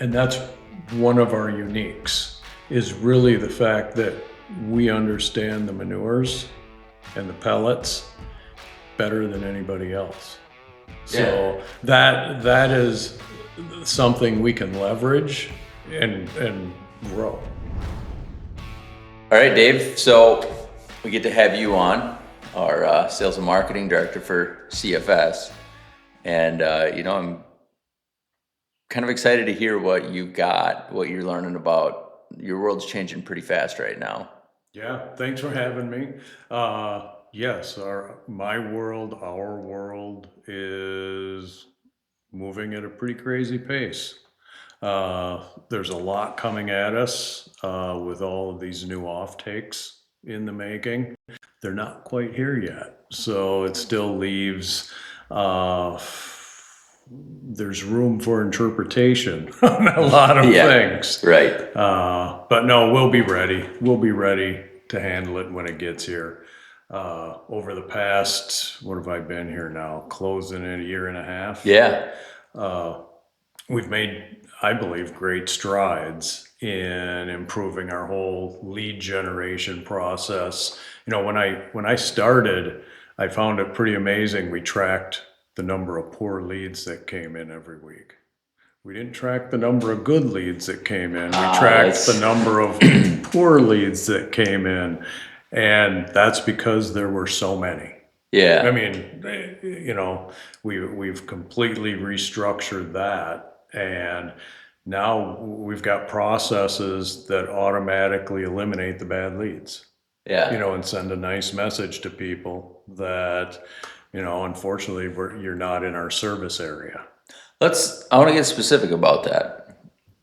And that's one of our uniques, is really the fact that we understand the manures and the pellets better than anybody else. So that is something we can leverage and grow. All right, Dave. So we get to have you on, our sales and marketing director for CFS. And, I'm kind of excited to hear what you've got, what you're learning about. Your world's changing pretty fast right now. Yeah, thanks for having me. Yes, our world is moving at a pretty crazy pace. There's a lot coming at us with all of these new offtakes in the making. They're not quite here yet, so it still leaves there's room for interpretation on a lot of things. Right. But no, we'll be ready. We'll be ready to handle it when it gets here. Over the past, what have I been here now? Closing in a year and a half. Yeah. We've made, I believe, great strides in improving our whole lead generation process. When I started, I found it pretty amazing. We tracked the number of poor leads that came in every week. We didn't track the number of good leads that came in. We tracked the number of poor leads that came in. And that's because there were so many. Yeah. I mean, we've completely restructured that. And now we've got processes that automatically eliminate the bad leads. Yeah. And send a nice message to people that, unfortunately, you're not in our service area. I want to get specific about that.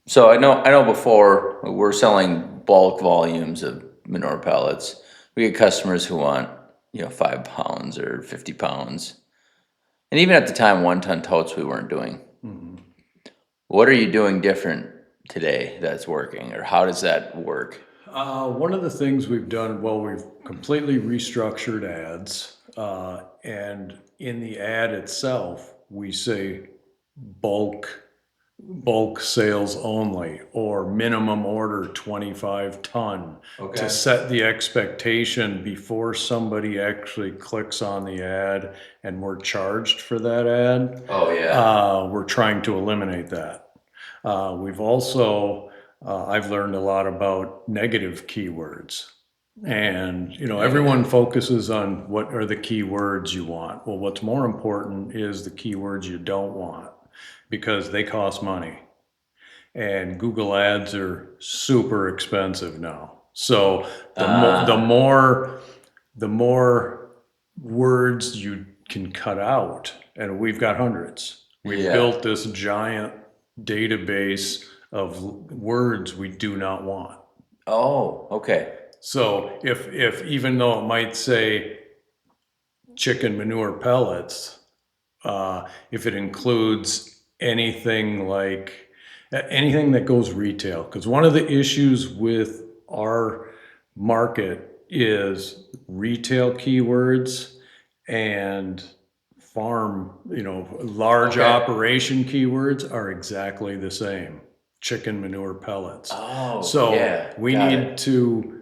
So I know before we're selling bulk volumes of manure pellets. We get customers who want, 5 pounds or 50 pounds. And even at the time, 1-ton totes we weren't doing. Mm-hmm. What are you doing different today that's working, or how does that work? One of the things we've done, we've completely restructured ads. And in the ad itself, we say bulk sales only, or minimum order 25 ton, to set the expectation before somebody actually clicks on the ad and we're charged for that ad. Oh, yeah. We're trying to eliminate that. We've also, I've learned a lot about negative keywords. And, everyone focuses on what are the keywords you want. Well, what's more important is the keywords you don't want, because they cost money. And Google ads are super expensive now. So the more words you can cut out, and we've got hundreds. We've built this giant database of words we do not want. Oh, okay. So if even though it might say chicken manure pellets, if it includes anything that goes retail, because one of the issues with our market is retail keywords and farm, large operation keywords are exactly the same. Chicken manure pellets. Oh, so we need to,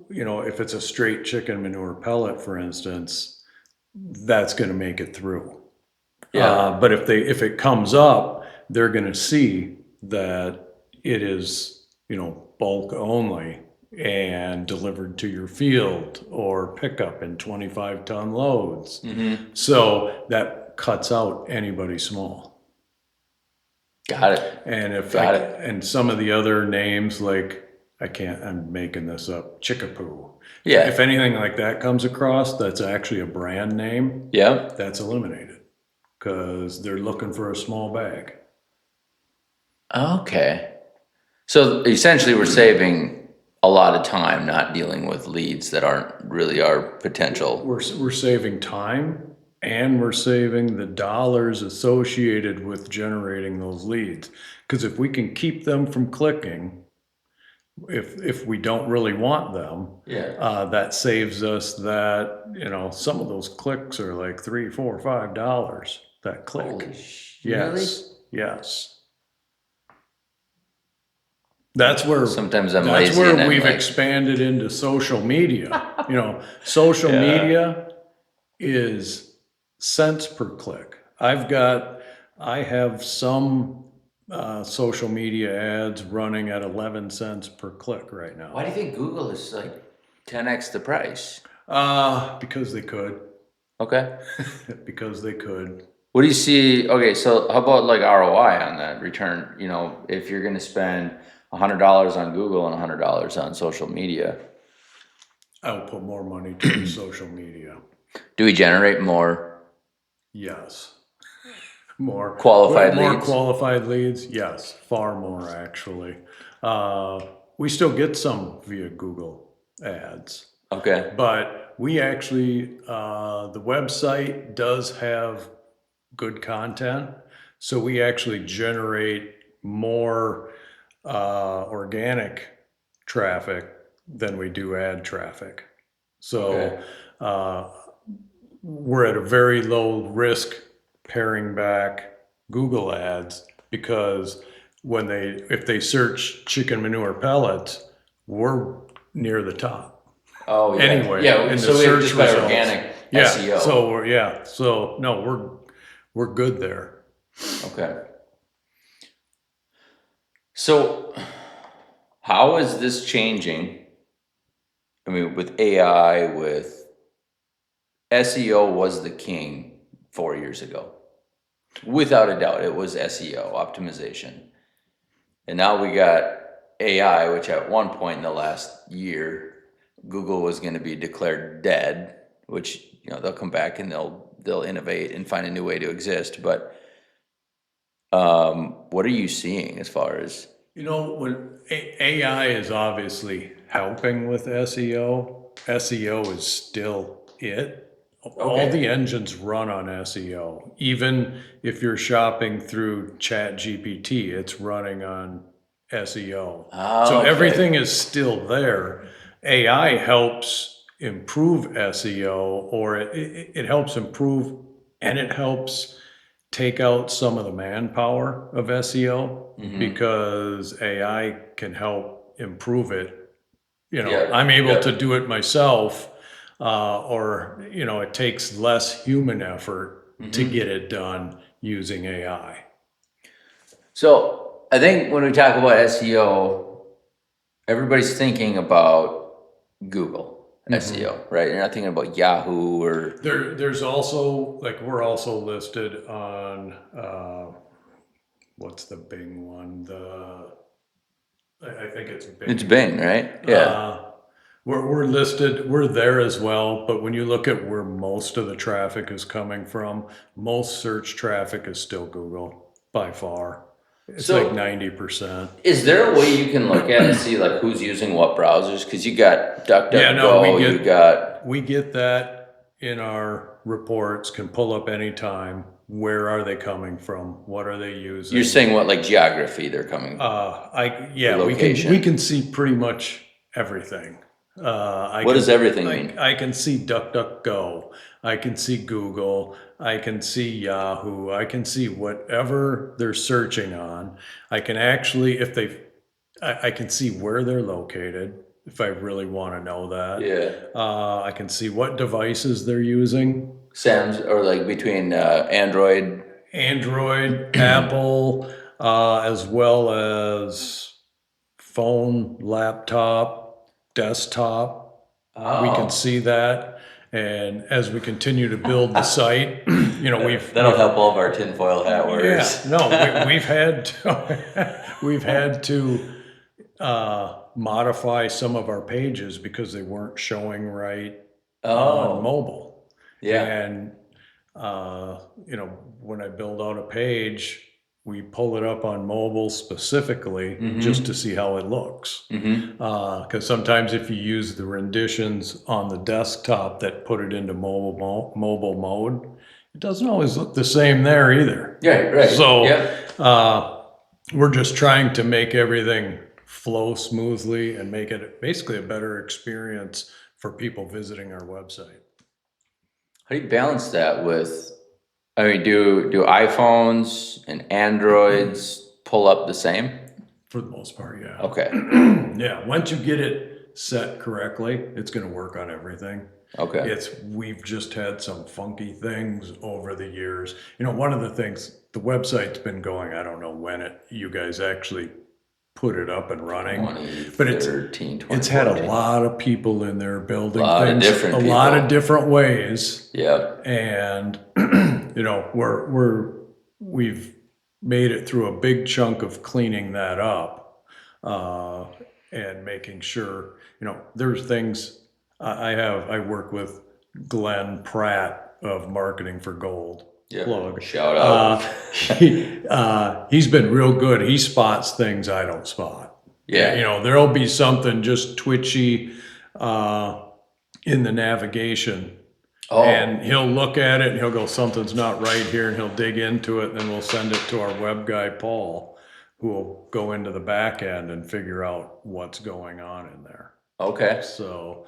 if it's a straight chicken manure pellet, for instance, that's going to make it through. But if it comes up, they're going to see that it is, bulk only and delivered to your field or pickup in 25-ton loads. Mm-hmm. So that cuts out anybody small. Got it. And and some of the other names, like, I'm making this up, Chickapoo. Yeah. If anything like that comes across, that's actually a brand name. Yeah. That's eliminated, because they're looking for a small bag. Okay. So essentially we're saving a lot of time not dealing with leads that aren't really our potential. We're saving time, and we're saving the dollars associated with generating those leads. Because if we can keep them from clicking, if we don't really want them, that saves us that, some of those clicks are like $3, $4, $5 that click. Holy Yes. Yes. That's where Sometimes I'm that's lazy where and I'm we've like, expanded into social media. Social yeah. media is cents per click. I have some social media ads running at 11 cents per click right now. Why do you think Google is like 10x the price? Because they could. Okay. Because they could. What do you see? Okay, so how about like ROI on that return? If you're going to spend $100 on Google and $100 on social media, I'll put more money towards social media. do we generate more Yes. More qualified more leads? qualified leads? Yes, far more actually. We still get some via Google ads, Okay. but we actually, the website does have good content, so we actually generate more organic traffic than we do ad traffic. So Okay. uh, we're at a very low risk paring back Google ads because if they search chicken manure pellets, we're near the top Oh yeah. anyway Yeah. in the So we have search just by results. organic Yeah, SEO. so no, we're good there. Okay. So how is this changing? I mean, with AI, with SEO was the king 4 years ago. Without a doubt, it was SEO optimization. And now we got AI, which at one point in the last year, Google was going to be declared dead, which, they'll come back and they'll innovate and find a new way to exist. But what are you seeing as far as? When AI is obviously helping with SEO, SEO is still it. All Okay. the engines run on SEO. Even if you're shopping through Chat GPT, it's running on SEO. So Okay. everything is still there. AI helps improve SEO, or it helps improve, and it helps take out some of the manpower of SEO Mm-hmm. because AI can help improve it. Yeah. I'm able to Yeah. do it myself, or it takes less human effort to Mm-hmm. get it done using AI. So I think when we talk about SEO, everybody's thinking about Google Mhm. SEO, right? You're not thinking about Yahoo or There's also, like, we're also listed on what's the Bing one? I think it's it's Bing. Bing, right? Yeah. Uh, we're listed, we're there as well, but when you look at where most of the traffic is coming from, most search traffic is still Google by far. It's like So 90%. is there a way you can look at and see like who's using what browsers? Because you got Yeah, no, DuckDuckGo, you got we get that in our reports, can pull up anytime. Where are they coming from? What are they you're using? saying what like geography they're coming or We location. can see pretty much everything. What does everything mean? I can see DuckDuckGo. I can see Google. I can see Yahoo. I can see whatever they're searching on. I can actually, if they, I can see where they're located if I really want to know that. Yeah. I can see what devices they're using. Sam's or like between Android. Android, Apple, as well as phone, laptop, desktop. We can Oh. see that. And as we continue to build the site, That'll help all of our tinfoil hat yeah, wearers. no, we've had to, we've had to modify some of our pages because they weren't showing right on Oh, mobile. yeah. And when I build out a page, we pull it up on mobile specifically just to Mm-hmm. see how it looks. Mm-hmm. Because sometimes if you use the renditions on the desktop that put it into mobile mode, it doesn't always look the same there either. Yeah, right. So Yep. we're just trying to make everything flow smoothly and make it basically a better experience for people visiting our website. How do you balance that with, I mean, do iPhones and Androids pull up the same? For the most part, yeah. Okay. Yeah, once you get it set correctly, it's gonna work on everything. Okay. We've just had some funky things over the years. One of the things, the website's been going, I don't know when you guys actually put it up and running, but 2013, it's had a 2014. lot of people in there building Lot of things different a lot of people. different ways. Yep. And we've made it through a big chunk of cleaning that up, uh, and making sure, there's things. I work with Glenn Pratt of Marketing for Gold. Yep. Plug. Shout out. He's been real good. He spots things I don't spot. Yeah. There'll be something just twitchy in the navigation. Oh. And he'll look at it and he'll go, something's not right here, and he'll dig into it, and then we'll send it to our web guy, Paul, who will go into the back end and figure out what's going on in there. Okay. So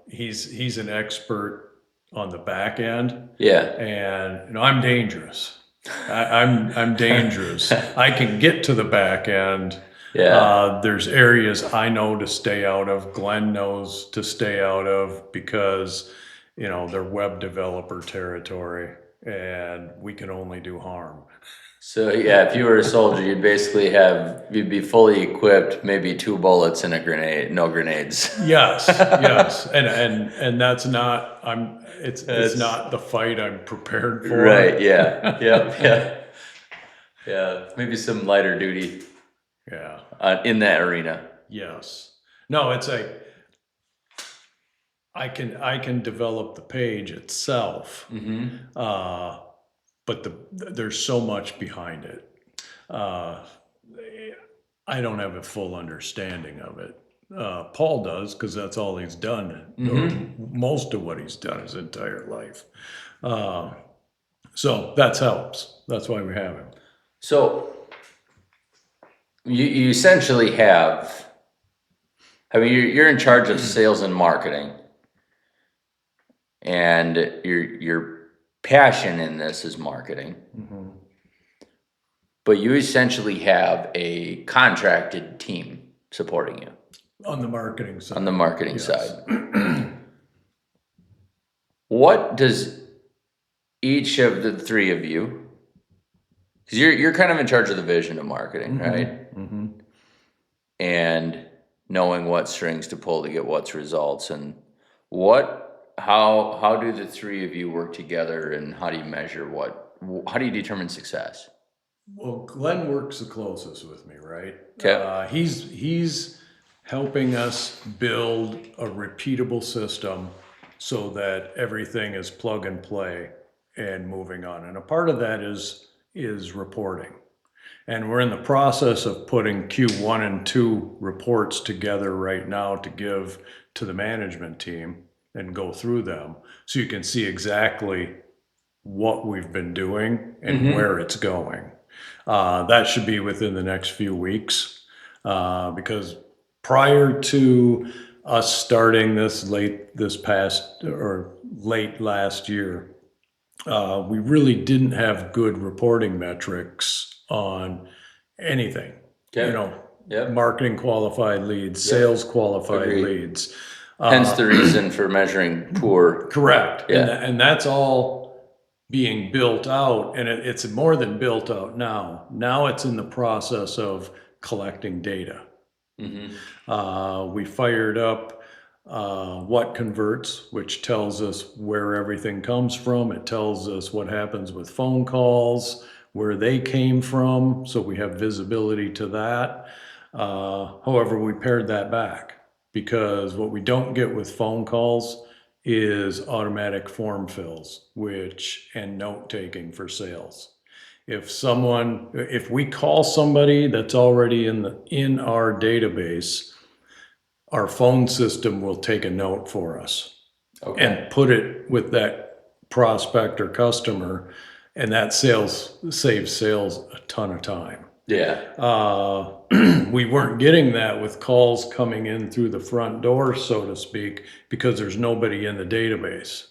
he's an expert on the back end. Yeah. And I'm dangerous. I'm dangerous. I can get to the back end. Yeah. There's areas I know to stay out of. Glenn knows to stay out of because they're web developer territory, and we can only do harm. So yeah, if you were a soldier, you'd be fully equipped, maybe 2 bullets and a grenade, no grenades. Yes, yes, and that's not. It's not the fight I'm prepared for. Right. Yeah. Yep. Yeah. Yeah. Maybe some lighter duty. Yeah. In that arena. Yes. No, it's I can develop the page itself, but there's so much behind it. I don't have a full understanding of it. Paul does, because that's all he's done, or most of what he's done his entire life. So that helps. That's why we have him. So you essentially have, you're in charge of sales and marketing, and your passion in this is marketing. But you essentially have a contracted team supporting you. On the marketing side. On the marketing Yes. side. What does each of the 3 of you, because you're kind of in charge of the vision of marketing, right? And knowing what strings to pull to get what's results, and how do the 3 of you work together, and how do you measure how do you determine success? Well, Glenn works the closest with me, right? Okay. He's helping us build a repeatable system so that everything is plug and play and moving on. And a part of that is reporting. And we're in the process of putting Q1 and 2 reports together right now to give to the management team and go through them, so you can see exactly what we've been doing and where it's going. That should be within the next few weeks, because prior to us starting this late last year, we really didn't have good reporting metrics on anything. Okay. Yep. Marketing qualified leads, sales qualified Agreed. leeds. Hence the reason for measuring poor. Correct. Yeah. And that's all being built out, and it's more than built out now. Now it's in the process of collecting data. We fired up What Converts, which tells us where everything comes from. It tells us what happens with phone calls, where they came from, so we have visibility to that. However, we pared that back, because what we don't get with phone calls is automatic form fills, and note taking for sales. If we call somebody that's already in our database, our phone system will take a note for us and put it with that prospect or customer, and that saves sales a ton of time. Yeah. We weren't getting that with calls coming in through the front door, so to speak, because there's nobody in the database.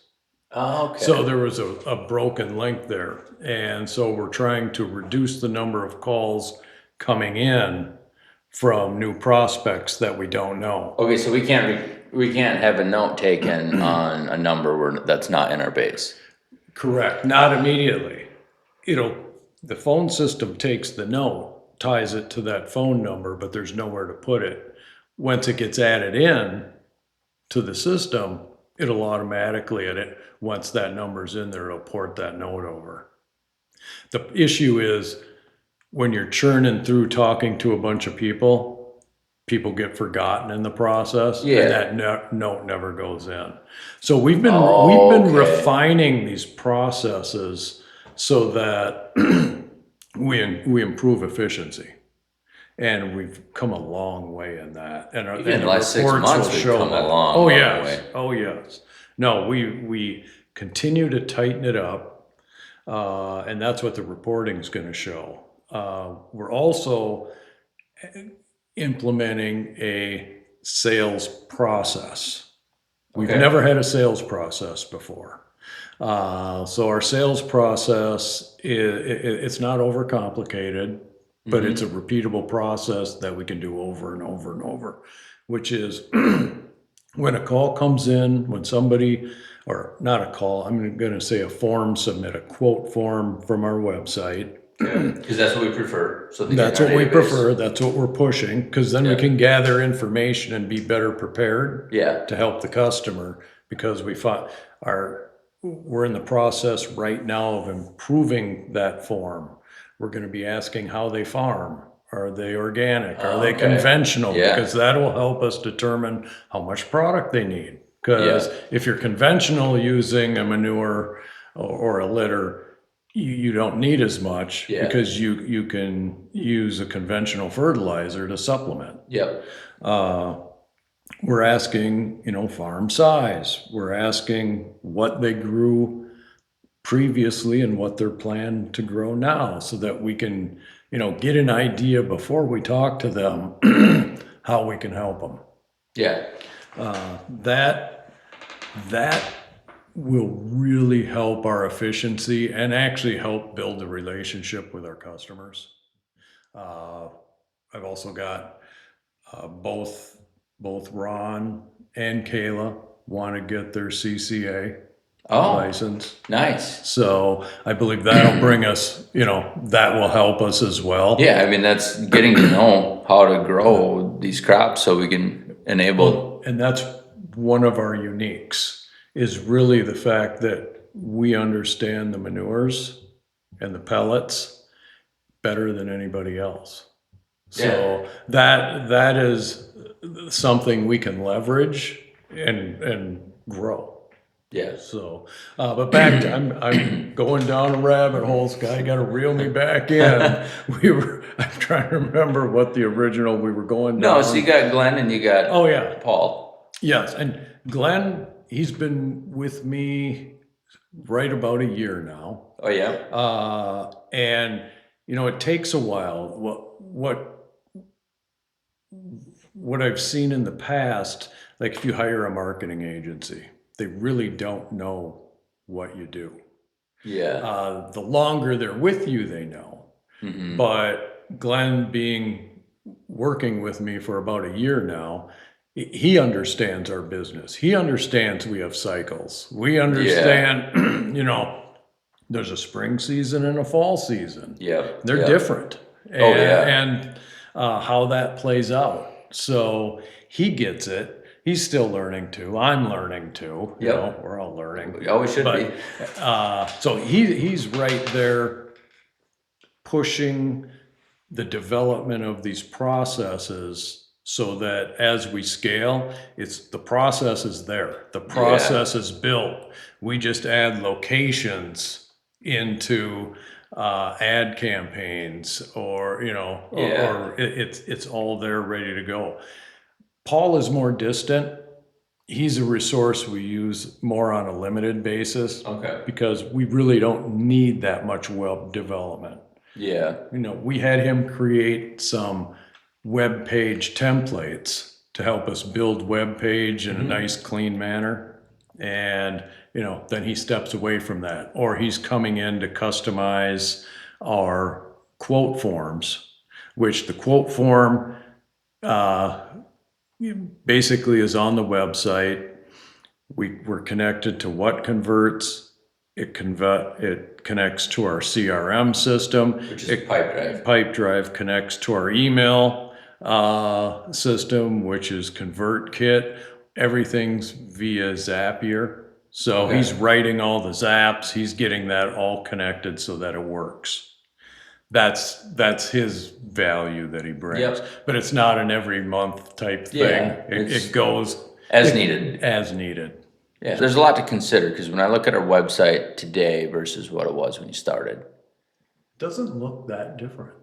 Oh, okay. So there was a broken link there. And so we're trying to reduce the number of calls coming in from new prospects that we don't know. Okay, so we can't have a note taken on a number that's not in our base. Correct. Not immediately. The phone system takes the note, ties it to that phone number, but there's nowhere to put it. Once it gets added in to the system, it'll automatically once that number's in there, it'll port that note over. The issue is when you're churning through talking to a bunch of people get forgotten in the process, Yeah. and that note never goes in. So we've been Okay. refining these processes so that we improve efficiency, and we've come a long way in that. And Even in the last 6 reports months, will we've show come a that. long, Oh long yes, way. oh yes. No, we continue to tighten it up, and that's what the reporting is going to show. We're also implementing a sales process. We've Okay. never had a sales process before. So our sales process, it's not overcomplicated, but it's a repeatable process that we can do over and over and over, which is when a call comes in, when somebody, or not a call, I'm going to say a form, submit a quote form from our website. Because that's what we prefer. So That's what we prefer. That's what we're pushing, because then we Yeah. can gather information and be better prepared Yeah. to help the customer, because we're in the process right now of improving that form. We're going to be asking how they farm. Are they organic? Are they Okay. conventional? Yeah. Because that will help us determine how much product they need. Because Yeah. if you're conventional using a manure or a litter, you don't need as much, Yeah. because you can use a conventional fertilizer to supplement. Yep. We're asking, farm size. We're asking what they grew previously and what they're planned to grow now, so that we can, get an idea before we talk to them how we can help them. Yeah. That will really help our efficiency and actually help build the relationship with our customers. I've also got both Ron and Kayla want to get their CCA Oh, license. nice. So I believe that'll bring us, that will help us as well. Yeah, I mean, that's getting to know how to grow these crops so we can enable. And that's one of our uniques, is really the fact that we understand the manures and the pellets better than anybody else. So that is something we can leverage and grow. Yeah. So, but back to, I'm going down a rabbit hole, Scott. You got to reel me back in. I'm trying to remember what the original we were going down. No, so you got Glenn and you got Oh yeah, Paul. yes. And Glenn, he's been with me right about a year now. Oh yeah. And it takes a while. What I've seen in the past, like if you hire a marketing agency, they really don't know what you do. Yeah. The longer they're with you, they know. Mm-hmm. But Glenn, working with me for about a year now, he understands our business. He understands we have cycles. We understand, there's a spring season and a fall season. Yeah. They're different. And, Oh, yeah. And how that plays out. So he gets it. He's still learning too. I'm learning too. We're all learning. We always should be. So he's right there pushing the development of these processes, so that as we scale, the process is there. The process is built. We just add locations into ad campaigns, or it's all there ready to go. Paul is more distant. He's a resource we use more on a limited basis. Okay. Because we really don't need that much web development. Yeah. We had him create some web page templates to help us build web page in a nice, clean manner. And, then he steps away from that, or he's coming in to customize our quote forms. which the quote form basically is on the website. We're connected to what converts. It connects to our CRM system. Which is Pipedrive. Pipedrive connects to our email system, which is ConvertKit. Everything's via Zapier. So Okay. he's writing all the zaps. He's getting that all connected so that it works. That's his value that he brings. Yep. But it's not an every month type thing. Yeah, It goes as needed. as needed. Yeah, there's a lot to consider because when I look at our website today versus what it was when you started, Doesn't look that different.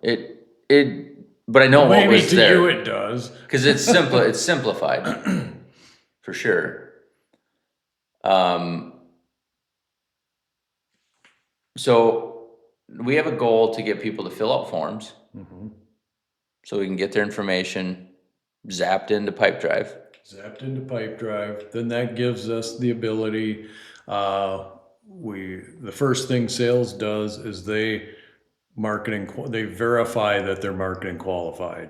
but I know what Maybe was to there you it does. because it's simple. It's simplified for sure. So we have a goal to get people to fill out forms so we can get their information zapped into Pipedrive. Zapped into Pipedrive. Then that gives us the ability. The first thing sales does is they verify that they're marketing qualified.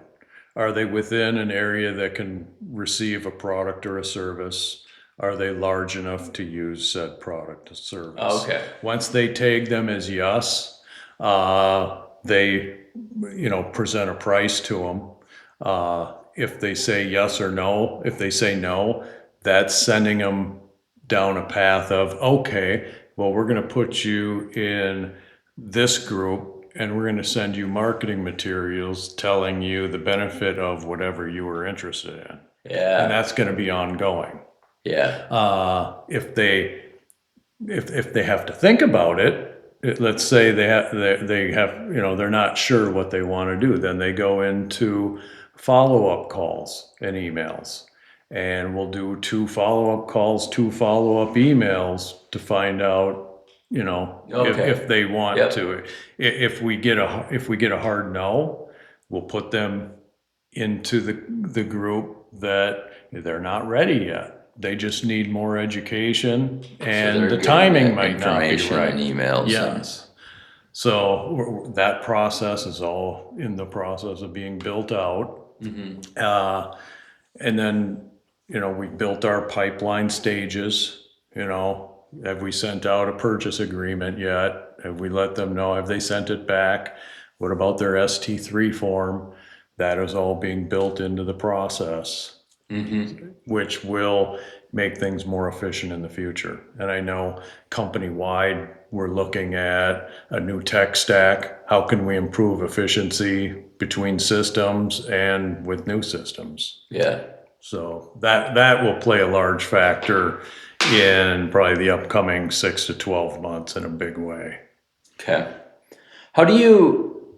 Are they within an area that can receive a product or a service? Are they large enough to use said product or service? Oh, okay. Once they tag them as yes, they present a price to them. If they say yes or no, if they say no, that's sending them down a path of, okay, well, we're going to put you in this group and we're going to send you marketing materials telling you the benefit of whatever you were interested in. And Yeah, that's going to be ongoing. yeah, If they have to think about it, let's say they have, they're not sure what they want to do, then they go into follow-up calls and emails. And we'll do 2 follow-up calls, 2 follow-up emails to find out, Okay. if they want Yep. to. If we get a hard no, we'll put them into the group that they're not ready yet. They just need more education, and they're the getting timing the might not be information right. and emails. Yes. So that process is all in the process of being built out. And then, we built our pipeline stages. Have we sent out a purchase agreement yet? Have we let them know? Have they sent it back? What about their ST3 form? That is all being built into the process, which will make things more efficient in the future. And I know company-wide, we're looking at a new tech stack. How can we improve efficiency between systems and with new systems? Yeah. So that will play a large factor in probably the upcoming 6 to 12 months in a big way. Okay. How do you?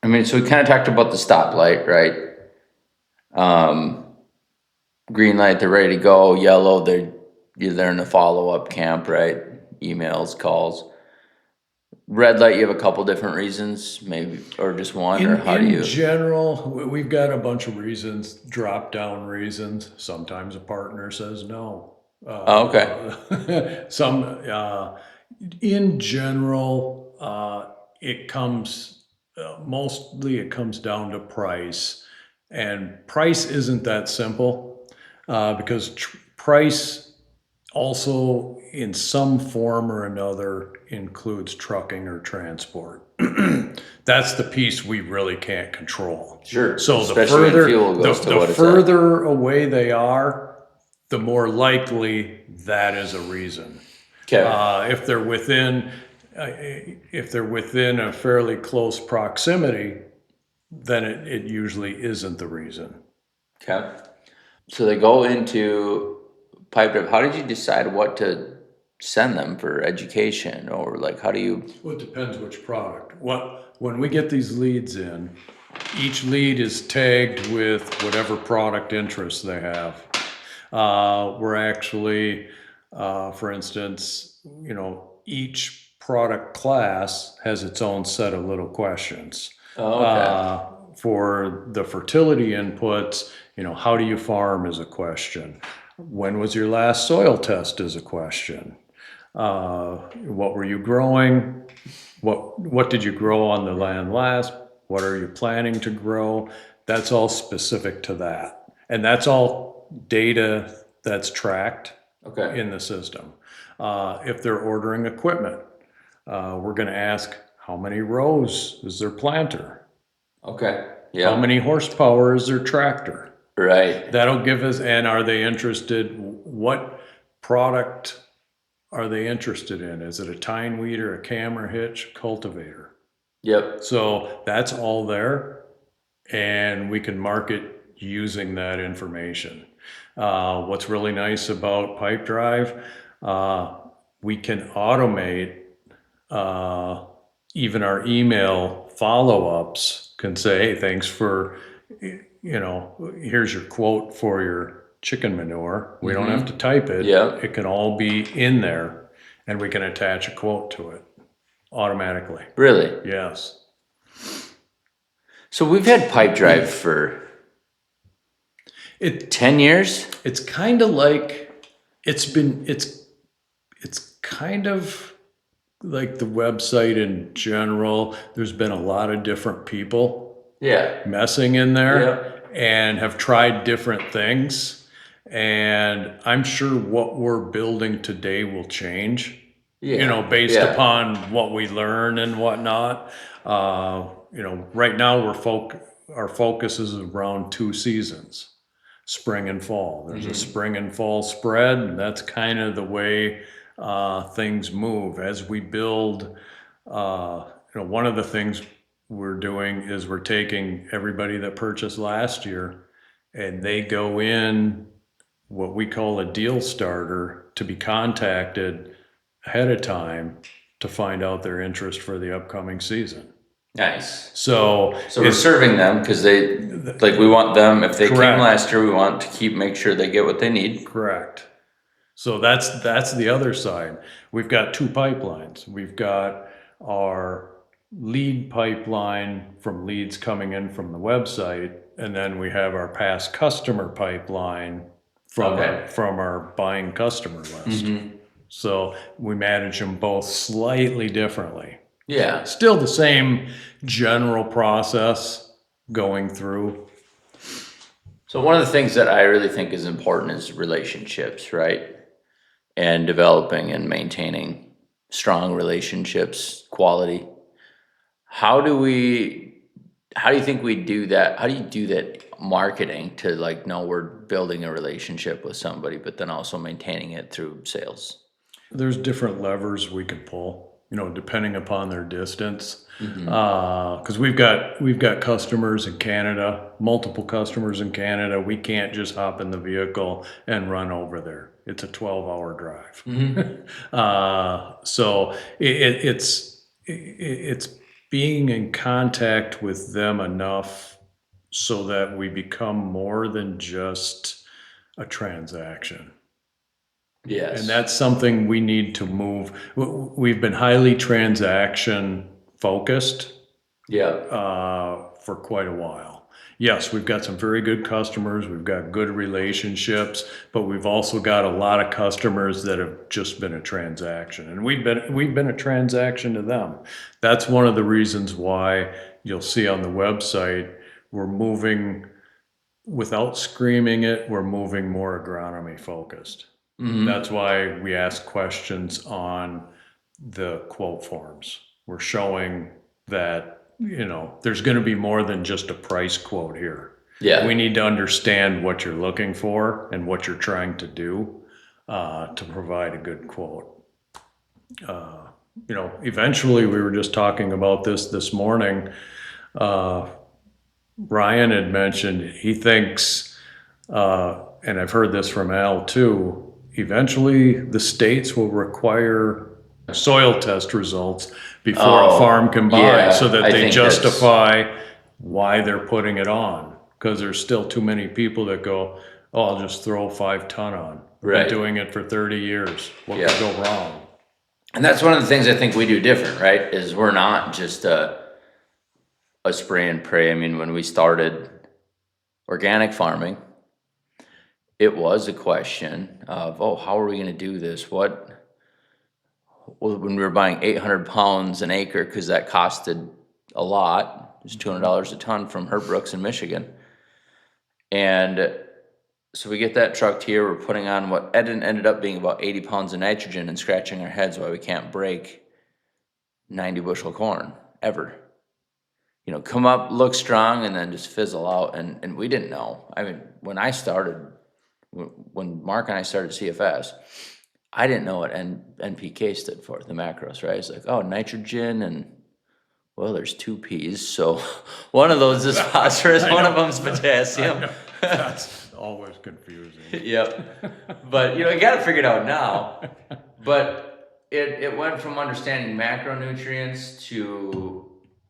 I mean, so we kind of talked about the stoplight, right? Green light, they're ready to go. Yellow, they're in the follow up camp, right? Emails, calls. Red light, you have a couple different reasons, maybe, or just one, or how do In you? general, we've got a bunch of reasons, drop down reasons. Sometimes a partner says no. Oh, okay. In general, mostly it comes down to price. And price isn't that simple because price also in some form or another includes trucking or transport. That's the piece we really can't control. Sure. So Especially when fuel goes to what the it's at. further away they are, the more likely that is a reason. Okay. If they're within a fairly close proximity, then it usually isn't the reason. Okay. So they go into Pipedrive. How did you decide what to send them for education, or like how do you? Well, it depends which product. When we get these leads in, each lead is tagged with whatever product interest they have. We're actually, for instance, each product class has its own set of little questions. Oh, okay. For the fertility inputs, how do you farm is a question. When was your last soil test is a question. What were you growing? What did you grow on the land last? What are you planning to grow? That's all specific to that. And that's all data that's tracked Okay. in the system. If they're ordering equipment, we're going to ask how many rows is their planter? Okay. How Yeah. many horsepower is their tractor? Right. That'll give us, and are they interested? What product are they interested in? Is it a tine weeder, a camera hitch, cultivator? Yep. So that's all there, and we can market using that information. What's really nice about Pipedrive, we can automate even our email follow-ups can say, hey, thanks for, here's your quote for your chicken manure. We don't have to type it. Yeah. It can all be in there, and we can attach a quote to it automatically. Really? Yes. So we've had Pipedrive for It 10 years? it's kind of like it's kind of like the website in general. There's been a lot of different people Yeah. messing in there Yep. and have tried different things. And I'm sure what we're building today will change, Yeah. based Yeah. upon what we learn and whatnot. Right now our focus is around 2 seasons, spring and fall. There's a spring and fall spread, and that's kind of the way things move as we build. One of the things we're doing is we're taking everybody that purchased last year and they go in what we call a deal starter to be contacted ahead of time to find out their interest for the upcoming season. Nice. So we're serving them because we want them, if they came Correct. last year, we want to make sure they get what they need. Correct. So that's the other side. We've got 2 pipelines. We've got our lead pipeline from leads coming in from the website, and then we have our past customer pipeline from Okay. from our buying customer list. So we manage them both slightly differently. Yeah. Still the same general process going through. So one of the things that I really think is important is relationships, right? And developing and maintaining strong relationships, quality. How do you think we do that? How do you do that marketing to know we're building a relationship with somebody, but then also maintaining it through sales? There's different levers we can pull, depending upon their distance. Because we've got customers in Canada, multiple customers in Canada. We can't just hop in the vehicle and run over there. It's a 12-hour drive. So it's being in contact with them enough so that we become more than just a transaction. Yes. And that's something we need to move. We've been highly transaction focused for quite a while. Yes, we've got some very good customers. We've got good relationships, but we've also got a lot of customers that have just been a transaction, and we've been a transaction to them. That's one of the reasons why you'll see on the website we're moving, without screaming it, we're moving more agronomy focused. That's why we ask questions on the quote forms. We're showing that, there's going to be more than just a price quote here. Yeah. We need to understand what you're looking for and what you're trying to do to provide a good quote. Eventually, we were just talking about this morning. Brian had mentioned he thinks, and I've heard this from Al too, eventually the states will require soil test results before a farm can buy, so that they justify why they're putting it on. Because there's still too many people that go, oh, I'll just throw 5 ton on. We've been doing it for 30 years. What could go wrong? And that's one of the things I think we do different, right? Is we're not just a spray and pray. I mean, when we started organic farming, it was a question of, how are we going to do this? When we were buying 800 pounds an acre, because that costed a lot, just $200 a ton from Herbrooks in Michigan. And so we get that trucked here. We're putting on what ended up being about 80 pounds of nitrogen and scratching our heads why we can't break 90 bushel corn ever. Come up, look strong, and then just fizzle out. And we didn't know. I mean, when Mark and I started CFS, I didn't know what NPK stood for, the macros, right? It's like, oh, nitrogen, and well, there's two P's, so one of those is phosphorus, one of them's potassium. That's always confusing. Yep. But you got to figure it out now. But it went from understanding macronutrients to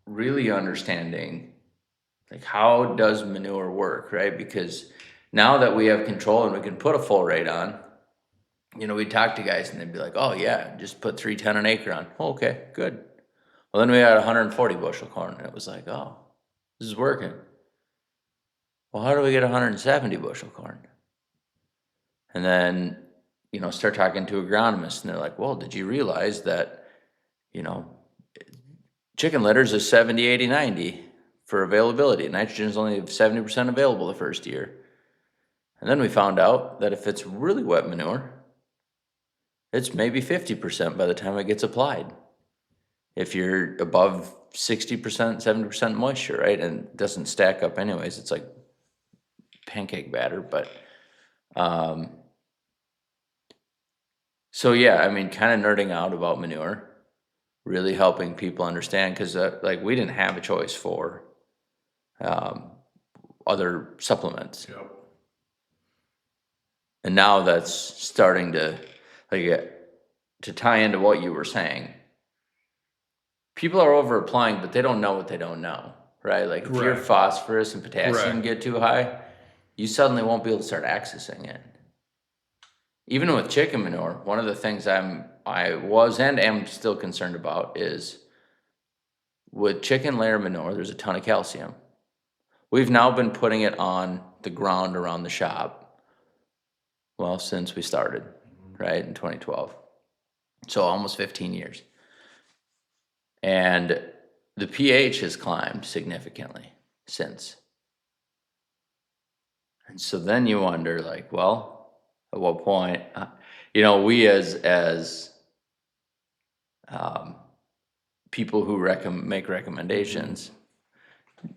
really understanding, like, how does manure work, right? Because now that we have control and we can put a full rate on, we talk to guys and they'd be like, oh yeah, just put 310 an acre on. Oh, okay, good. Well, then we had 140 bushel corn, and it was like, oh, this is working. Well, how do we get 170 bushel corn? And then, start talking to agronomists, and they're like, well, did you realize that, chicken litters is 70, 80, 90 for availability. Nitrogen is only 70% available the first year. And then we found out that if it's really wet manure, it's maybe 50% by the time it gets applied. If you're above 60%, 70% moisture, right? And it doesn't stack up anyways. It's like pancake batter, but so yeah, I mean, kind of nerding out about manure, really helping people understand, because like, we didn't have a choice for other supplements. Yep. And now that's starting to, like, to tie into what you were saying. People are over applying, but they don't know what they don't know, right? Like, if your Correct. phosphorus and potassium Correct. get too high, you suddenly won't be able to start accessing it. Even with chicken manure, one of the things I was and am still concerned about is, with chicken layer manure, there's a ton of calcium. We've now been putting it on the ground around the shop, well, since we started, right, in 2012. So almost 15 years. And the pH has climbed significantly since. And so then you wonder, like, well, at what point, we as people who make recommendations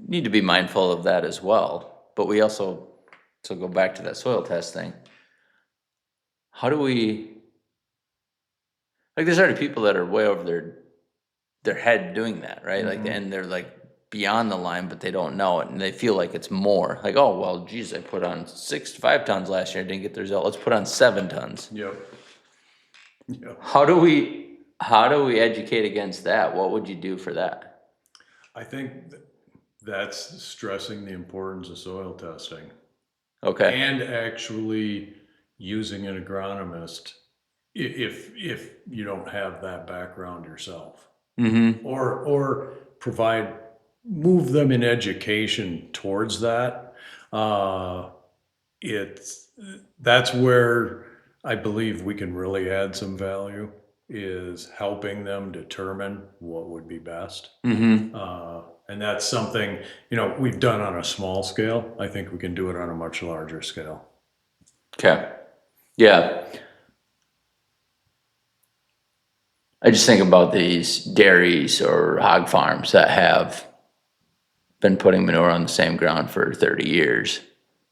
need to be mindful of that as well. But we also, to go back to that soil testing, how do we, like, there's already people that are way over their head doing that, right? Like, and they're like beyond the line, but they don't know it, and they feel like it's more. Like, oh, well, geez, I put on 5 tons last year, I didn't get the result. Let's put on 7 tons. Yep. How do we educate against that? What would you do for that? I think that's stressing the importance of soil testing. Okay. And actually using an agronomist if you don't have that background yourself. Mm-hmm. Or move them in education towards that. That's where I believe we can really add some value, is helping them determine what would be best. Mm-hmm. And that's something, we've done on a small scale. I think we can do it on a much larger scale. Okay. Yeah. I just think about these dairies or hog farms that have been putting manure on the same ground for 30 years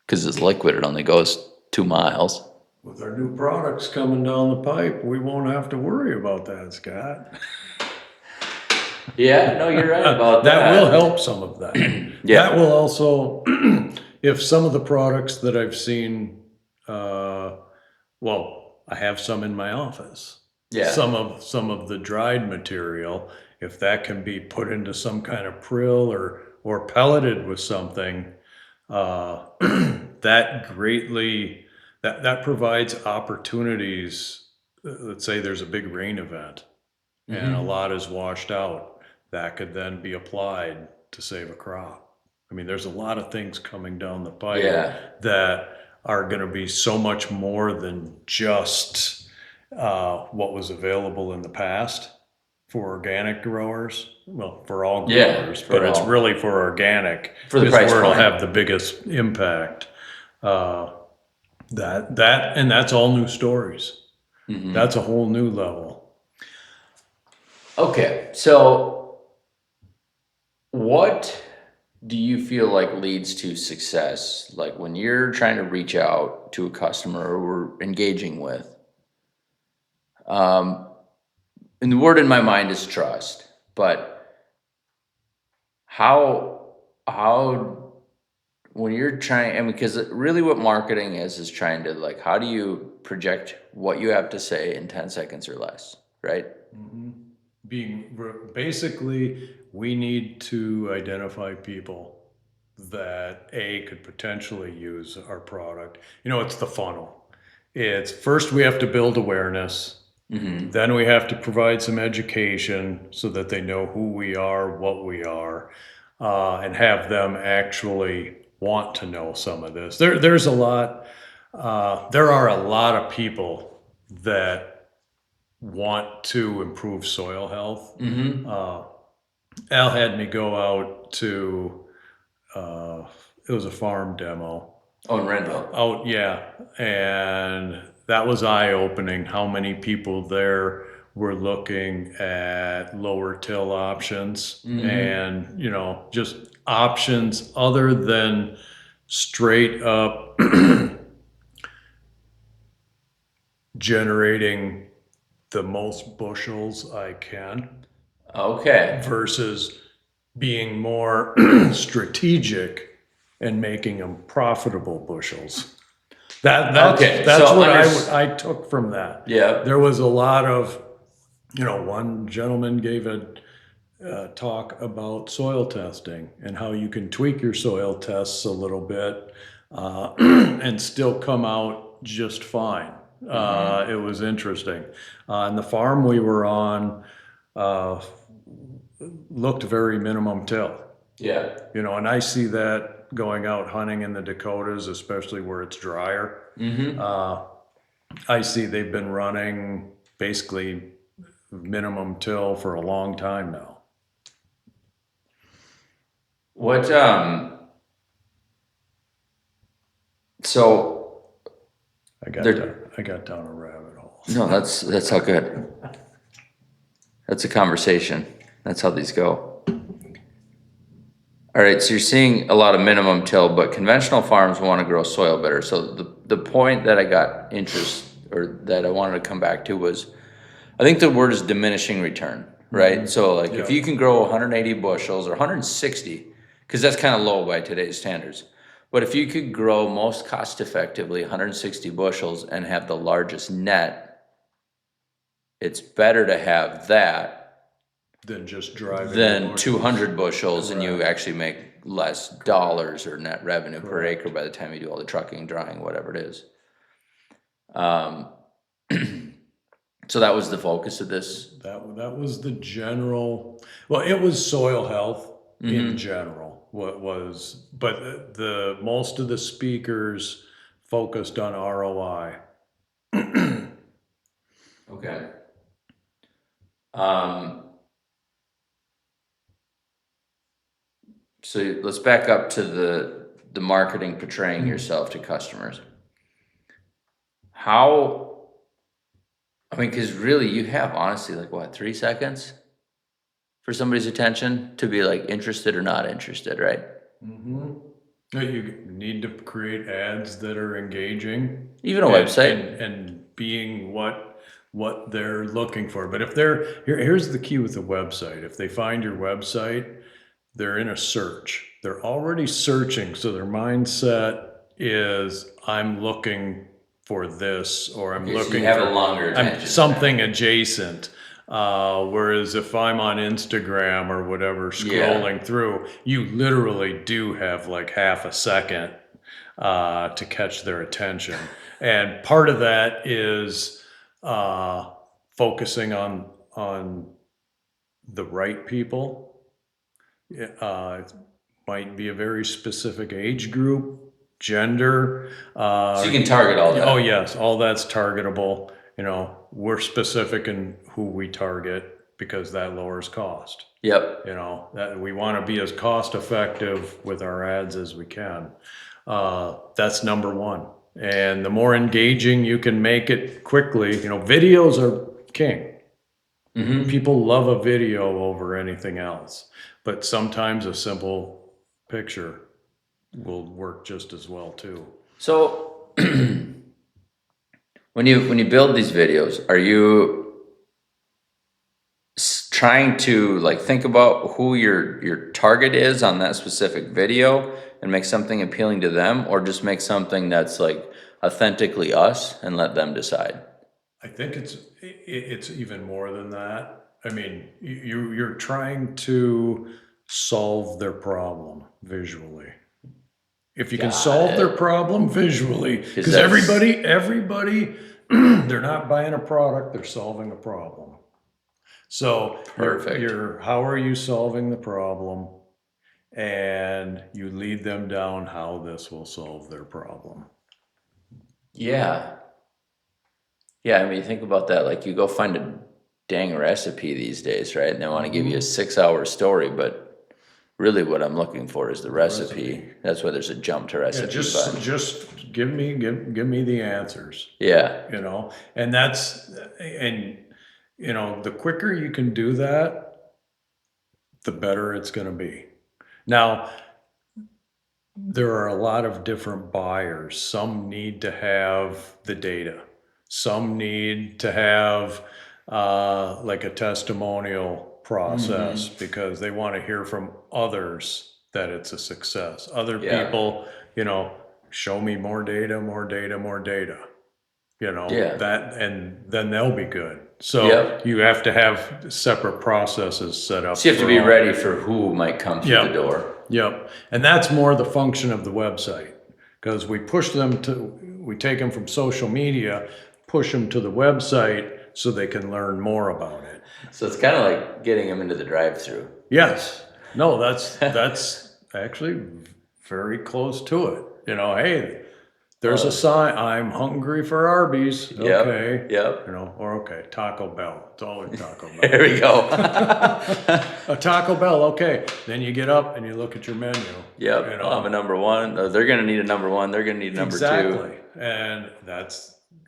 because it's liquid. It only goes 2 miles. With our new products coming down the pipe, we won't have to worry about that, Scott. Yeah, no, you're right about that. That will help some of that. Yeah. That will also, if some of the products that I've seen, I have some in my office. Yeah. Some of the dried material, if that can be put into some kind of prill or pelleted with something, that greatly that provides opportunities. Let's say there's a big rain event and a lot is washed out, that could then be applied to save a crop. I mean, there's a lot of things coming down the pipe that are going to be so much more than just what was available in the past. for organic growers. Well, for all Yeah, growers, for but it's all. really for organic For the is price where it'll point. have the biggest impact. And that's all new stories. That's a whole new level. Okay, so what do you feel like leads to success? Like when you're trying to reach out to a customer or we're engaging with, and the word in my mind is trust, but how when you're trying, and because really what marketing is trying to like, how do you project what you have to say in 10 seconds or less, right? Basically, we need to identify people that could potentially use our product. It's the funnel. It's first we have to build awareness. Then we have to provide some education so that they know who we are, what we are, and have them actually want to know some of this. There's a lot. There are a lot of people that want to improve soil health. Al had me go out to it was a farm demo. Oh, in Renville. Oh yeah, and that was eye opening. How many people there were looking at lower till options, and just options other than straight up generating the most bushels I can Okay. versus being more strategic and making them profitable bushels. That's Okay, that's so what I took from that. Yeah. There was a lot of, one gentleman gave a talk about soil testing and how you can tweak your soil tests a little bit and still come out just fine. It was interesting. And the farm we were on uh, looked very minimum till. Yeah. And I see that going out hunting in the Dakotas, especially where it's drier. I see they've been running basically minimum till for a long time now. What so there I got down a rabbit hole. no, that's all good. That's a conversation. That's how these go. All right, so you're seeing a lot of minimum till, but conventional farms want to grow soil better. So the point that I got interest or that I wanted to come back to was I think the word is diminishing return, right? So like if Yeah. you can grow 180 bushels or 160, because that's kind of low by today's standards. But if you could grow most cost effectively 160 bushels and have the largest net, it's better to have that Than just driving the than bushels. 200 bushels and you Correct. actually make less dollars or net revenue per acre by the time you do all the trucking, drying, whatever it is. So that was the focus of this. That was the general. Well, it was soil health in general. What was, but the most of the speakers focused on ROI. Okay. Um, so let's back up to the marketing portraying yourself to customers. How, I mean, because really you have honestly like what, 3 seconds for somebody's attention to be like interested or not interested, right? You need to create ads that are engaging, Even a and, website. and being what they're looking for. But if here's the key with the website. If they find your website, they're in a search. They're already searching, so their mindset is I'm looking for this, or I'm Okay, so looking you have for a longer attention something adjacent. Whereas if I'm on Instagram or whatever scrolling through, you literally do have like half a second to catch their attention. And part of that is focusing on the right people. It might be a very specific age group, gender. So you can target all that. Oh yes, all that's targetable. We're specific in who we target. because that lowers cost. Yep. You know, that we want to be as cost effective with our ads as we can. That's number one. And the more engaging you can make it quickly, you know, videos are king. People love a video over anything else, but sometimes a simple picture will work just as well too. So when you build these videos, are you trying to like think about who your target is on that specific video and make something appealing to them, or just make something that's like authentically us and let them decide? I think it's even more than that. I mean, you're trying to solve their problem visually. If you can Got solve their it. problem visually, because that's- everybody, they're not buying a product, they're solving a problem. So Perfect. how are you solving the problem? And you lead them down how this will solve their problem. Yeah. Yeah, I mean, think about that. Like, you go find a dang recipe these days, right? And they want to give you a 6-hour story, but really what I'm looking for is the recipe. That's why there's a jump to Yeah, recipe button. just give me the answers, Yeah. you know, and you know, the quicker you can do that, the better it's going to be. Now, there are a lot of different buyers. Some need to have the data. Some need to have like a testimonial process because they want to hear from others that it's a success. Other Yeah. people, you know, show me more data, more data, more data. You know, Yeah. that, and then they'll be good. So Yep. you have to have separate processes set up. So you have to for be all. ready for who might come through the Yep. door. Yep. And that's more the function of the website, because we take them from social media, push them to the website so they can learn more about it. So it's kind of like getting them into the drive-through. Yes. No, that's actually very close to it. You know, hey, there's a sign, I'm hungry for Arby's. Yep. Okay. Yep. You know, or okay, Taco Bell. It's always Taco Bell. There we go. A Taco Bell, okay. Then you get up and you look at your menu. Yep. You know. I'll have a number one. They're going to need a number one. They're going to need a number two. Exactly. And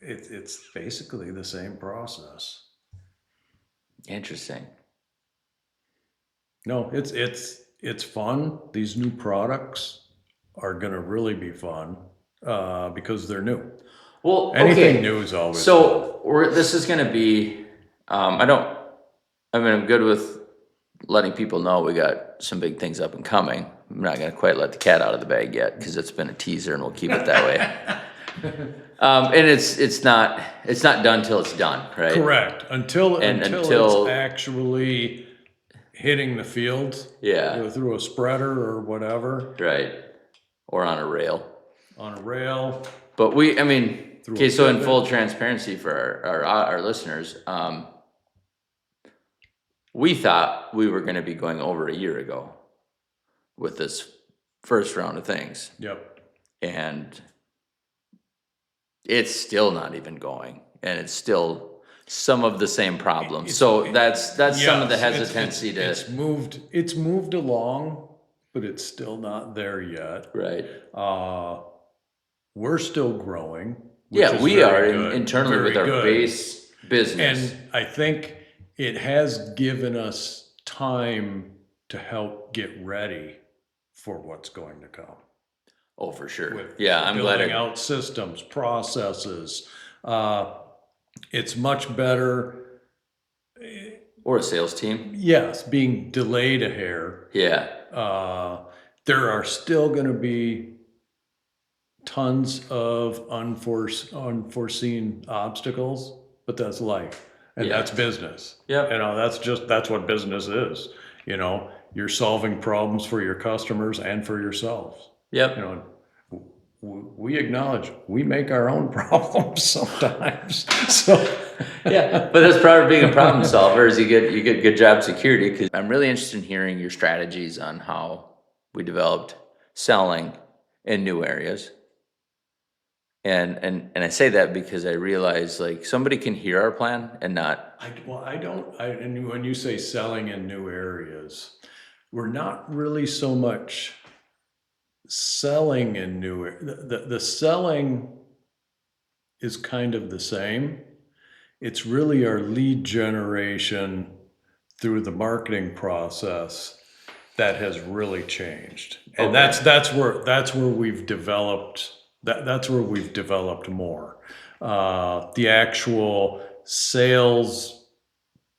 it's basically the same process. Interesting. No, it's fun. These new products are going to really be fun because they're new. Well, Anything okay. new is always fun. So this is going to be, I'm good with letting people know we got some big things up and coming. I'm not going to quite let the cat out of the bag yet because it's been a teaser and we'll keep it that way. And it's not done till it's done, right? Correct. Until until- it's actually hitting the field. Yeah. You know, through a spreader or whatever, Right. Or on a rail. on a rail. But okay, so in pivot. full transparency for our listeners, we thought we were going to be going over a year ago with this first round of things. Yep. And it's still not even going. And it's still some of the same problems. So that's some of the Yes, hesitancy to... It's moved along, but it's still not there yet. Right. We're still growing. which Yeah, is we very are good, internally very with our good. base business. And I think it has given us time to help get ready for what's going to come. Oh, for sure. With Yeah, I'm glad. building out systems, processes. It's much better. Or a sales team. Yes, being delayed a hair. Yeah. There are still going to be tons of unforeseen obstacles, but that's life, and Yeah. that's business. Yep. You know, that's what business is. You know, you're solving problems for your customers and for yourselves. Yep. You know, we acknowledge we make our own problems sometimes. So Yeah, but that's part of being a problem solver is you get good job security. Because I'm really interested in hearing your strategies on how we developed selling in new areas, And I say that because I realize like somebody can hear our plan and not. And when you say selling in new areas, we're not really so much selling in the selling is kind of the same. It's really our lead generation through the marketing process that has really changed. And Okay. that's where we've developed that's where we've developed more. The actual sales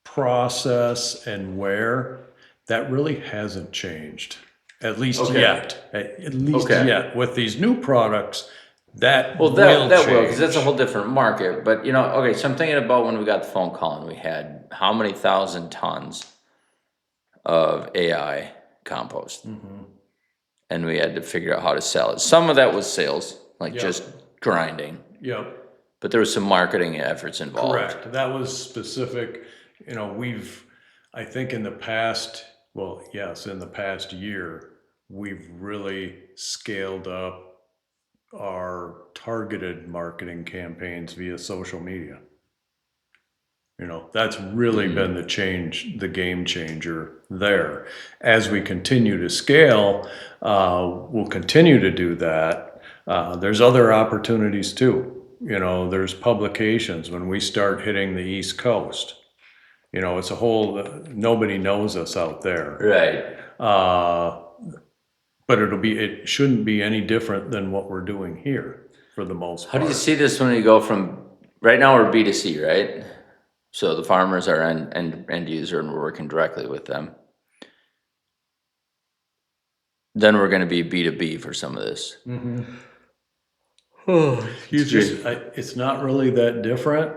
process and where that really hasn't changed, at least Okay. yet. At least Okay. yet with these new products, that Well, will that will, because that's a change. whole different market. But okay, so I'm thinking about when we got the phone call and we had how many thousand tons of AI compost, and we had to figure out how to sell it. Some of that was sales, like Yep. just grinding, Yep. but there was some marketing efforts involved. Correct. That was specific. I think in the past, well, yes, in the past year, we've really scaled up our targeted marketing campaigns via social media. That's really been the game changer there. As we continue to scale, we'll continue to do that. There's other opportunities too. There's publications when we start hitting the East Coast. It's a whole, nobody knows us out there. Right. But it shouldn't be any different than what we're doing here for the most How part. do you see this when you go from, right now we're B2C, right? So the farmers are end user and we're working directly with them. Then we're going to be B2B for some of this. It's not really that different.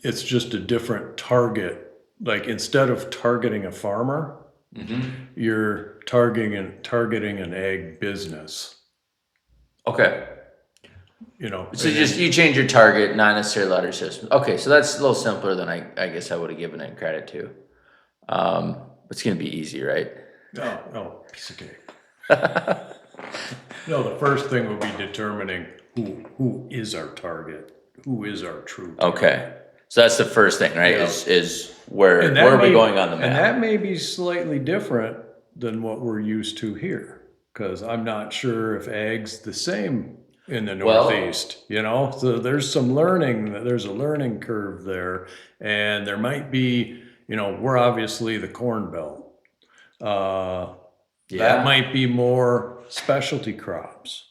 It's just a different target. Like instead of targeting a farmer, you're targeting an ag business. Okay. So and you change your target, not necessarily letter system. Okay, so that's a little simpler than I guess I would have given it credit to. It's going to be easy, right? no, piece of cake. No, the first thing will be determining who is our target, who is our true target. Okay, so that's the first thing, right? Yeah. Is where are we going on the map? And that may be slightly different than what we're used to here, because I'm not sure if ag's the same in the Northeast. So there's some learning. There's a learning curve there, and there might be. We're obviously the Corn Belt. That might be more specialty crops,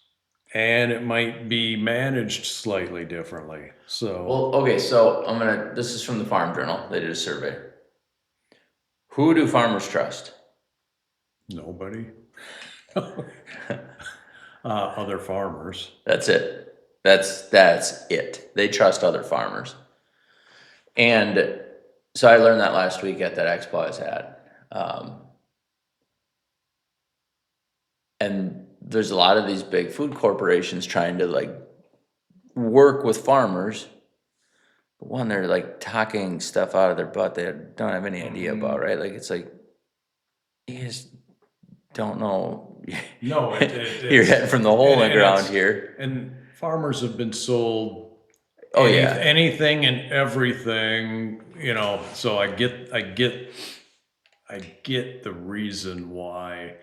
and it might be managed slightly differently. So, Well, okay, so this is from the Farm Journal. They did a survey. Who do farmers trust? nobody. Other farmers. That's it. That's it. They trust other farmers. And so I learned that last week at that expo I was at. And there's a lot of these big food corporations trying to like work with farmers. But one, they're like talking stuff out of their butt they don't have any idea about, right? Like it's like you just don't know. No, You're heading from the hole in the ground it's- here. And farmers have been sold Yeah. anything and everything, so I get the reason why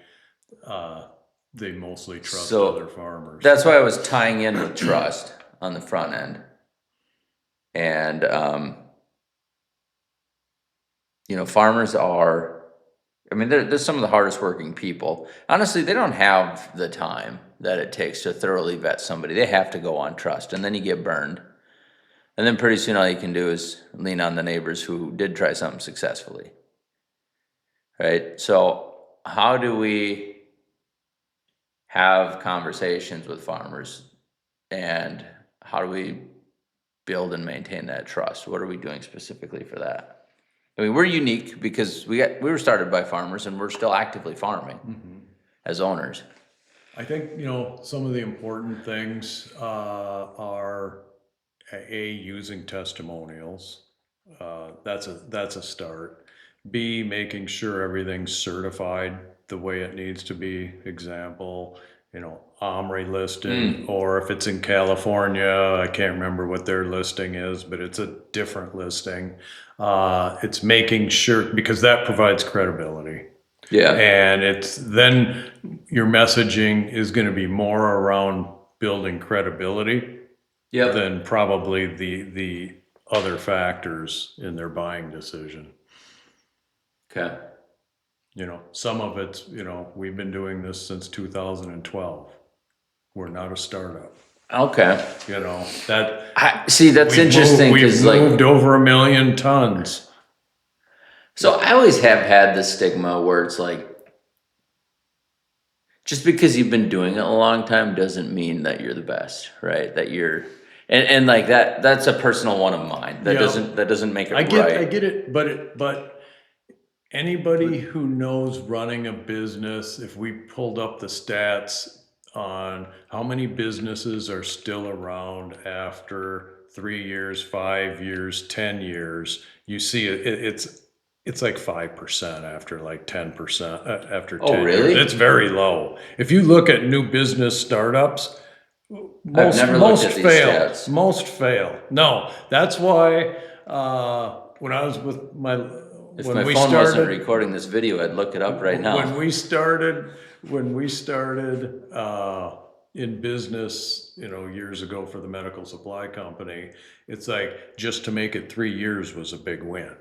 they mostly trust other farmers. That's why I was tying in with trust on the front end. And, farmers are, they're some of the hardest working people. Honestly, they don't have the time that it takes to thoroughly vet somebody. They have to go on trust, and then you get burned. And then pretty soon all you can do is lean on the neighbors who did try something successfully. Right? So how do we have conversations with farmers, and how do we build and maintain that trust? What are we doing specifically for that? We're unique because we were started by farmers and we're still actively farming as owners. I think, some of the important things are using testimonials. That's a start. B, making sure everything's certified the way it needs to be. Example, Omri listing, or if it's in California, I can't remember what their listing is, but it's a different listing. It's making sure, because that provides credibility. Yeah. And it's then your messaging is going to be more around building credibility Yep. than probably the other factors in their buying decision. Okay. Some of it's, we've been doing this since 2012. We're not a startup. Okay. That See, that's interesting we've because moved over 1 million tons. So I always have had the stigma where it's like, just because you've been doing it a long time doesn't mean that you're the best, right? That you're, and like that's a personal one of mine. That doesn't make it I right. get it, but anybody who knows running a business, if we pulled up the stats on how many businesses are still around after 3 years, 5 years, 10 years, you see it's like 5% after like 10%, after 10 Oh, really? years. It's very low. If you look at new business startups, I've never looked at these stats. Most fail. No, that's why when I was with If when my we phone wasn't started, recording this video, I'd look it up right now. when we started in business, years ago for the medical supply company, it's like just to make it 3 years was a big win.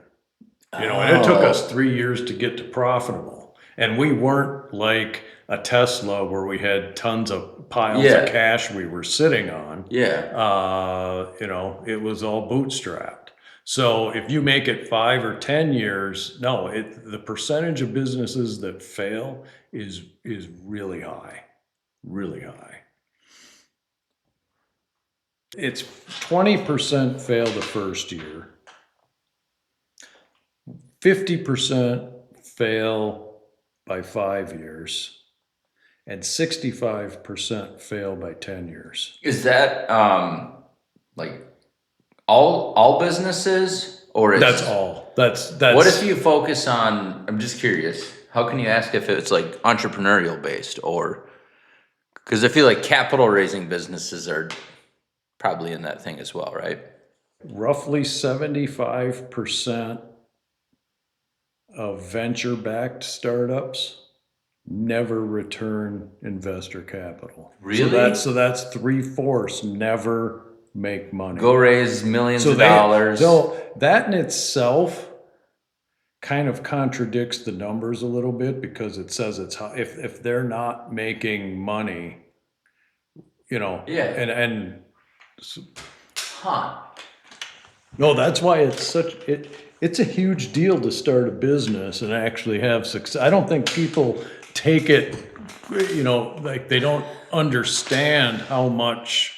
And it took us 3 years to get to profitable. And we weren't like a Tesla where we had tons of piles of cash we were sitting on. Yeah. It was all bootstrapped. So if you make it 5 or 10 years, no, the percentage of businesses that fail is really high, really high. It's 20% fail the first year, 50% fail by 5 years, and 65% fail by 10 years. Is that like all businesses, or That's all. That's what if you focus on? I'm just curious. How can you ask if it's like entrepreneurial based, or because I feel like capital raising businesses are probably in that thing as well, right? roughly 75% of venture-backed startups never return investor capital. Really? So that's 3/4 never make money. Go raise millions of dollars. So that in itself kind of contradicts the numbers a little bit, because it says it's if they're not making money, Yeah. and Huh. no, that's why it's a huge deal to start a business and actually have success. I don't think people take it, like they don't understand how much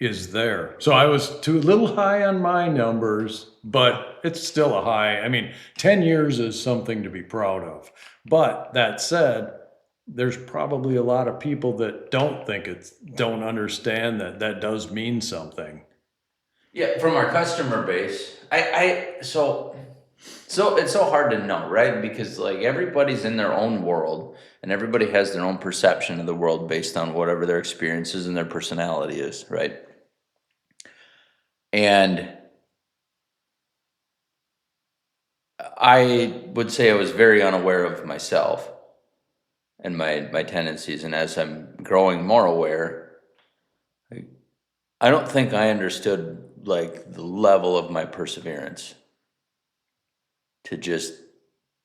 is there. So I was a little high on my numbers, but it's still a high. I mean, 10 years is something to be proud of. But that said, there's probably a lot of people that don't understand that does mean something. Yeah, from our customer base, so it's so hard to know, right? Because like everybody's in their own world, and everybody has their own perception of the world based on whatever their experiences and their personality is, right? And I would say I was very unaware of myself and my tendencies, and as I'm growing more aware, I don't think I understood like the level of my perseverance to just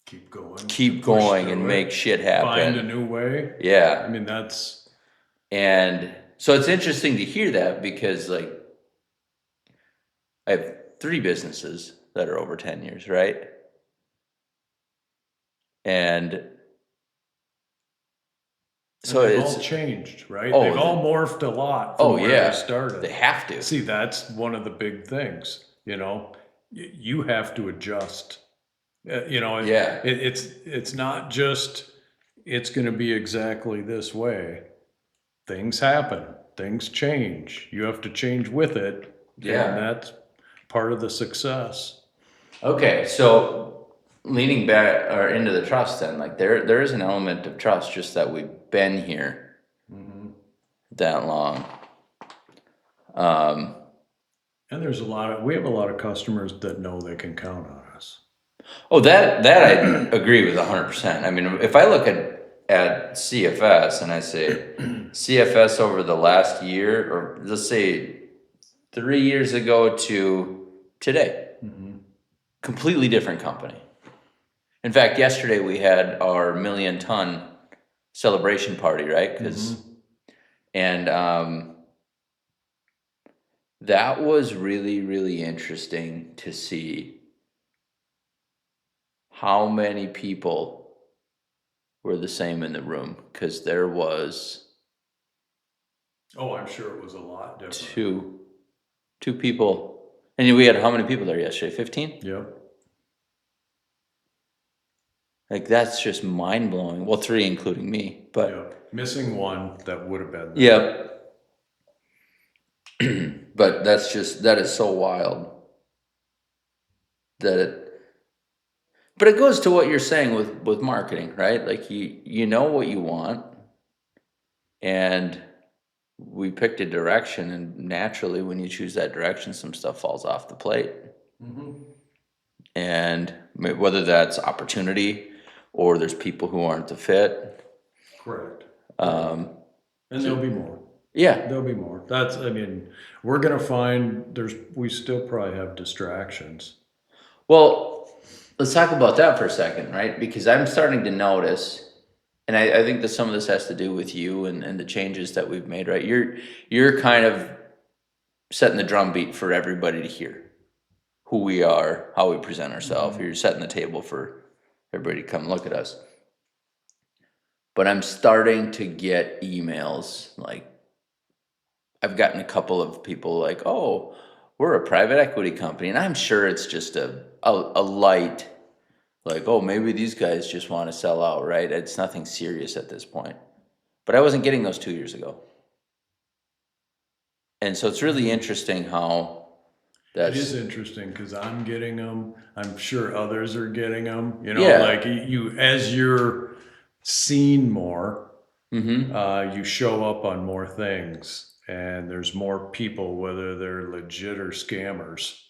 Keep going. keep going and make shit happen. Find a new way. Yeah. I mean, that's... And so it's interesting to hear that, because like I have 3 businesses that are over 10 years, right? And so they've it's all changed, right? Oh, They've all morphed a lot from where yeah, they started. they have to. See, that's one of the big things, you have to adjust. Yeah. It's not just, it's going to be exactly this way. Things happen, things change. You have to change with it. Yeah. And that's part of the success. Okay, so leaning back or into the trust, then like there is an element of trust, just that we've been here that long. And we have a lot of customers that know they can count on us. Oh, that I agree with 100%. I mean, if I look at CFS and I say CFS over the last year, or let's say 3 years ago to today, completely different company. In fact, yesterday we had our 1,000,000-ton celebration party, right? And that was really, really interesting to see how many people were the same in the room, because there was Oh, I'm sure it was a lot different. two people. And we had how many people there yesterday? 15? Yep. Like, that's just mind blowing. Well, 3 including me, but Yep. Missing one that would have been there. Yep. But that is so wild but it goes to what you're saying with marketing, right? Like, you know what you want, and we picked a direction, and naturally when you choose that direction, some stuff falls off the plate. And whether that's opportunity or there's people who aren't the fit. Correct. And there'll be more. Yeah. There'll be more. We're gonna find we still probably have distractions. Well, let's talk about that for a second, right? Because I'm starting to notice, and I think that some of this has to do with you and the changes that we've made, right? You're kind of setting the drumbeat for everybody to hear who we are, how we present ourselves. You're setting the table for everybody to come look at us. But I'm starting to get emails, like, I've gotten a couple of people like, oh, we're a private equity company. And I'm sure it's just a light, like, oh, maybe these guys just want to sell out, right? It's nothing serious at this point. But I wasn't getting those 2 years ago. And so it's really interesting how It is interesting because I'm getting them. I'm sure others are getting them. Yeah. Like as you're seen more, you show up on more things, and there's more people, whether they're legit or scammers.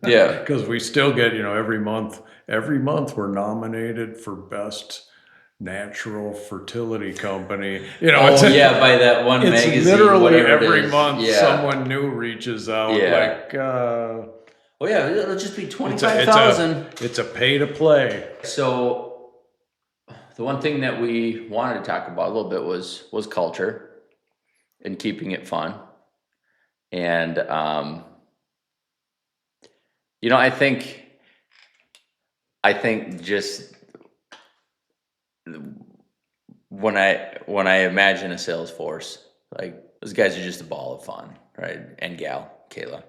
Yeah. Because we still get, every month we're nominated for best natural fertility company. By that one It's magazine. literally whatever it every is. month Yeah. someone new reaches out. Yeah. Like, Oh yeah, it'll just be 25,000. it's a pay to play. So the one thing that we wanted to talk about a little bit was culture and keeping it fun. And I think just when I imagine a sales force, like, those guys are just a ball of fun, right? And gal, Kayla.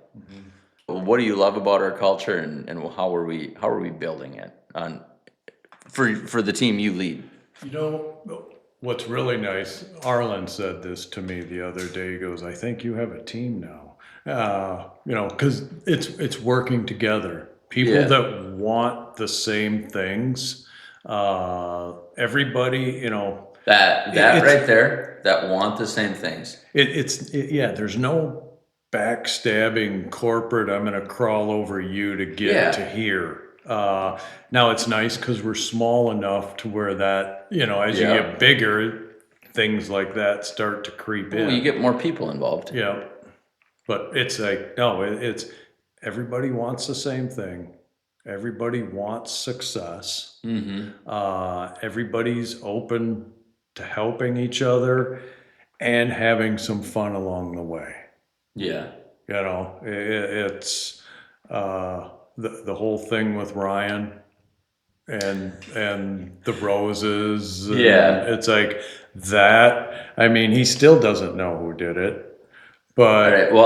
What do you love about our culture, and how are we building it for the team you lead? What's really nice, Arlen said this to me the other day. He goes, I think you have a team now. Because it's working together. People that want the same things. Everybody, That right there, that want the same things. There's no backstabbing corporate, I'm going to crawl over you to get to here. Now it's nice because we're small enough to where that, as you get bigger, things like that start to creep in. Well, you get more people involved. Yeah. But it's like, no, it's everybody wants the same thing. Everybody wants success. Everybody's open to helping each other and having some fun along the way. Yeah. It's the whole thing with Ryan and the roses. It's like that. I mean, he still doesn't know who did it, but. All right. Well,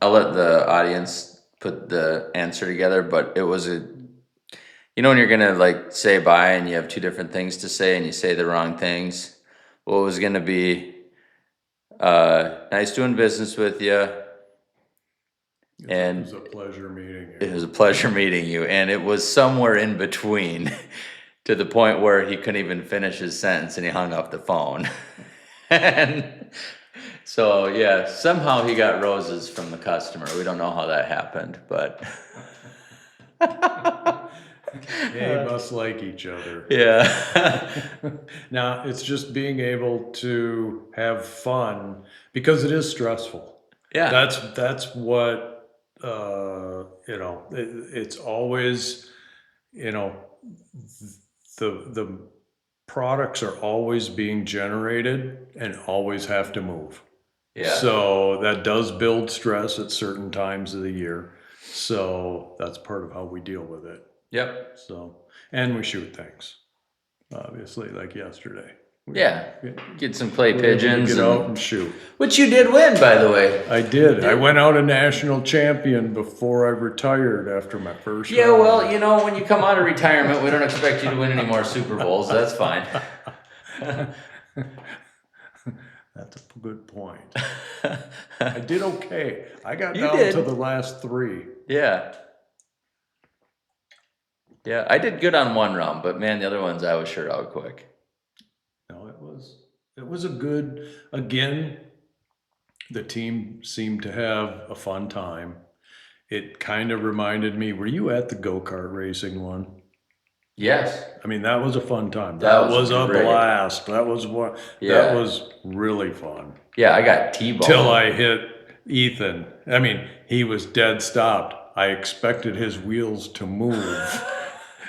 I'll let the audience put the answer together, but it was when you're gonna, like, say bye and you have two different things to say and you say the wrong things. Well, it was gonna be nice doing business with you. And it was a pleasure meeting you. It was a pleasure meeting you, and it was somewhere in between to the point where he couldn't even finish his sentence and he hung up the phone. And so, yeah, somehow he got roses from the customer. We don't know how that happened, but They must like each other. yeah. Now, it's just being able to have fun because it is stressful. Yeah. That's what, it's always, you know, the products are always being generated and always have to move. Yeah. So that does build stress at certain times of the year. So that's part of how we deal with it. Yep. So, and we shoot things, obviously, like yesterday. Yeah. Get some clay We're able to pigeons, get out and shoot. which you did win, by the way. I did. I went out a national champion before I retired after my first Yeah, round. well, when you come out of retirement, we don't expect you to win any more Super Bowls. That's fine. That's a good point. I did okay. I got You down did. to the last 3. Yeah. Yeah, I did good on one round, but man, the other ones I was sure out quick. No, it was a good, again, the team seemed to have a fun time. It kind of reminded me, were you at the go-kart racing one? Yes. I mean, that was a fun time. That That was was a great. blast. That was what, Yeah. that was really fun. Yeah, I got T-boned. Till I hit Ethan. I mean, he was dead stopped. I expected his wheels to move.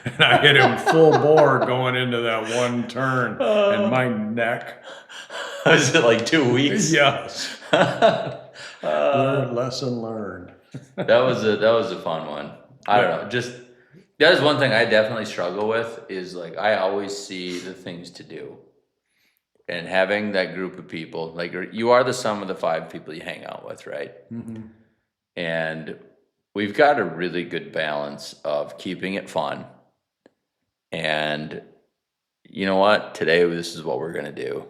And I hit him full bore going into that one turn, and my neck. Was it like 2 weeks? Yes. Lesson learned. That was a fun one. I don't know. Just that is one thing I definitely struggle with is like I always see the things to do. And having that group of people, like you are the sum of the 5 people you hang out with, right? Mm-hmm. And we've got a really good balance of keeping it fun. And you know what? Today, this is what we're going to do.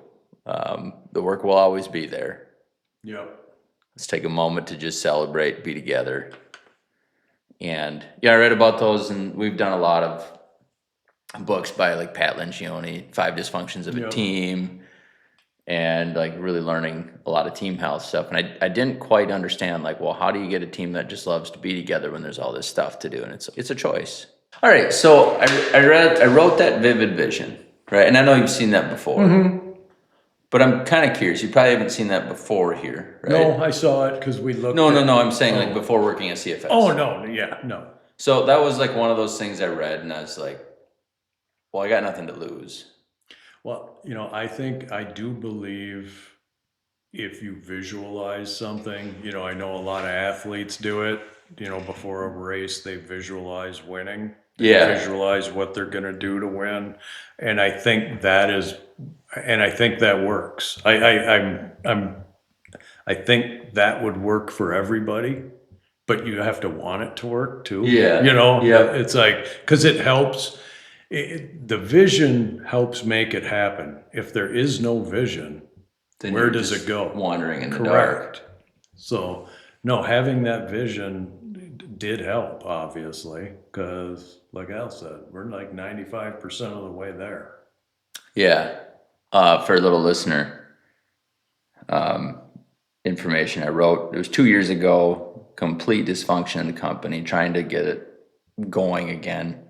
The work will always be there. Yep. Let's take a moment to just celebrate, be together. And yeah, I read about those, and we've done a lot of books by like Pat Lencioni, 5 Dysfunctions of a Yep. Team, and like really learning a lot of team health stuff. And I didn't quite understand like, well, how do you get a team that just loves to be together when there's all this stuff to do? And it's a choice. All right, so I wrote that vivid vision, right? And I know you've seen that before. Mm-hmm. But I'm kind of curious. You probably haven't seen that before here, right? No, I saw it because we looked No, at I'm saying like before working at CFS. Oh, no, yeah, no. So that was like one of those things I read, and I was like, well, I got nothing to lose. Well, I do believe if you visualize something, I know a lot of athletes do it, before a race, they visualize winning. They Yeah. visualize what they're going to do to win. And I think that works. I think that would work for everybody, but you have to want it to work too. Yeah. Yeah. It's like, because it helps. The vision helps make it happen. If there is no vision, Then where you're does just it go? wandering in the Correct. dark. So, no, having that vision did help, obviously, because, like Al said, we're like 95% of the way there. Yeah. For a little listener information, I wrote, it was 2 years ago, complete dysfunction in the company, trying to get it going again.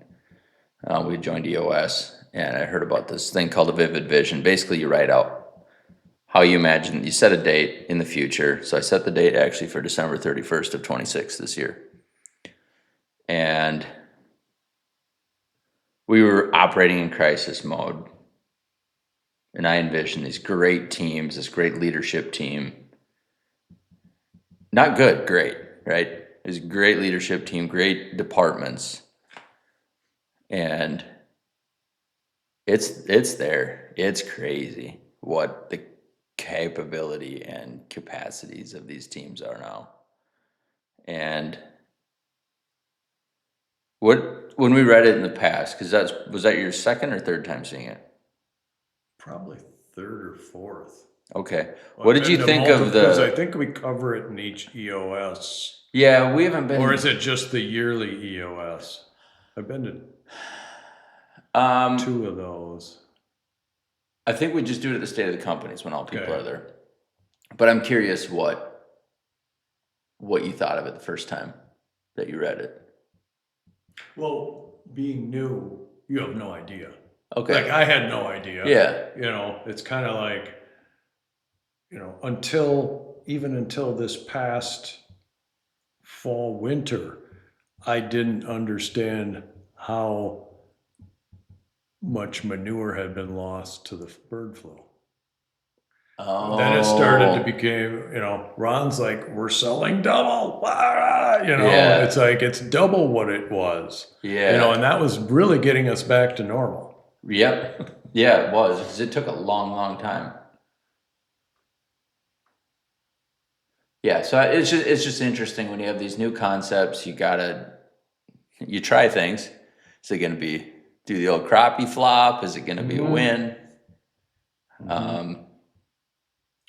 We joined EOS, and I heard about this thing called a vivid vision. Basically, you write out how you imagine, you set a date in the future. So I set the date actually for December 31st of 26 this year. And we were operating in crisis mode. And I envisioned these great teams, this great leadership team. Not good, great, right? This great leadership team, great departments. And it's there. It's crazy what the capability and capacities of these teams are now. And when we read it in the past, because was that your second or third time seeing it? Probably third or fourth. Okay. What did you think of Because I think we cover it in each EOS. Yeah, we haven't been. Or is it just the yearly EOS? I've been to 2 of those. I think we just do it at the state of the companies when all people Okay. are there. But I'm curious what you thought of it the first time that you read it. Well, being new, you have no idea. Okay. Like, I had no idea. Yeah. You know, it's kind of like, you know, even until this past fall, winter, I didn't understand how much manure had been lost to the bird flu. Then it started to Oh. become, you know, Ron's like, we're selling double, ah, you know, Yeah. it's like, it's double what it was, you know, Yeah. and that was really getting us back to normal. Yep. Yeah, it was, because it took a long, long time. Yeah, so it's just interesting when you have these new concepts. You try things. Is it going to do the old crappie flop? Is it going to be a win? Um,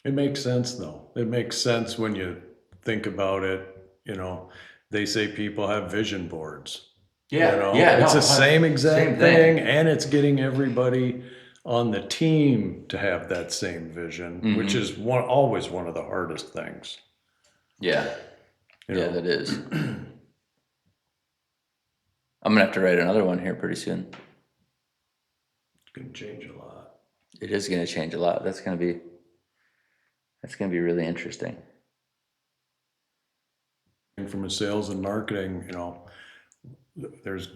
It makes sense though. It makes sense when you think about it, you know, they say people have vision boards. You know, it's the same same exact thing. thing, and it's getting everybody on the team to have that same vision, which is always one of the hardest things. Yeah, You yeah, know, that is. I'm gonna have to write another one here pretty soon. it's going to change a lot. It is gonna change a lot. That's gonna be really interesting. And from a sales and marketing, you know, there's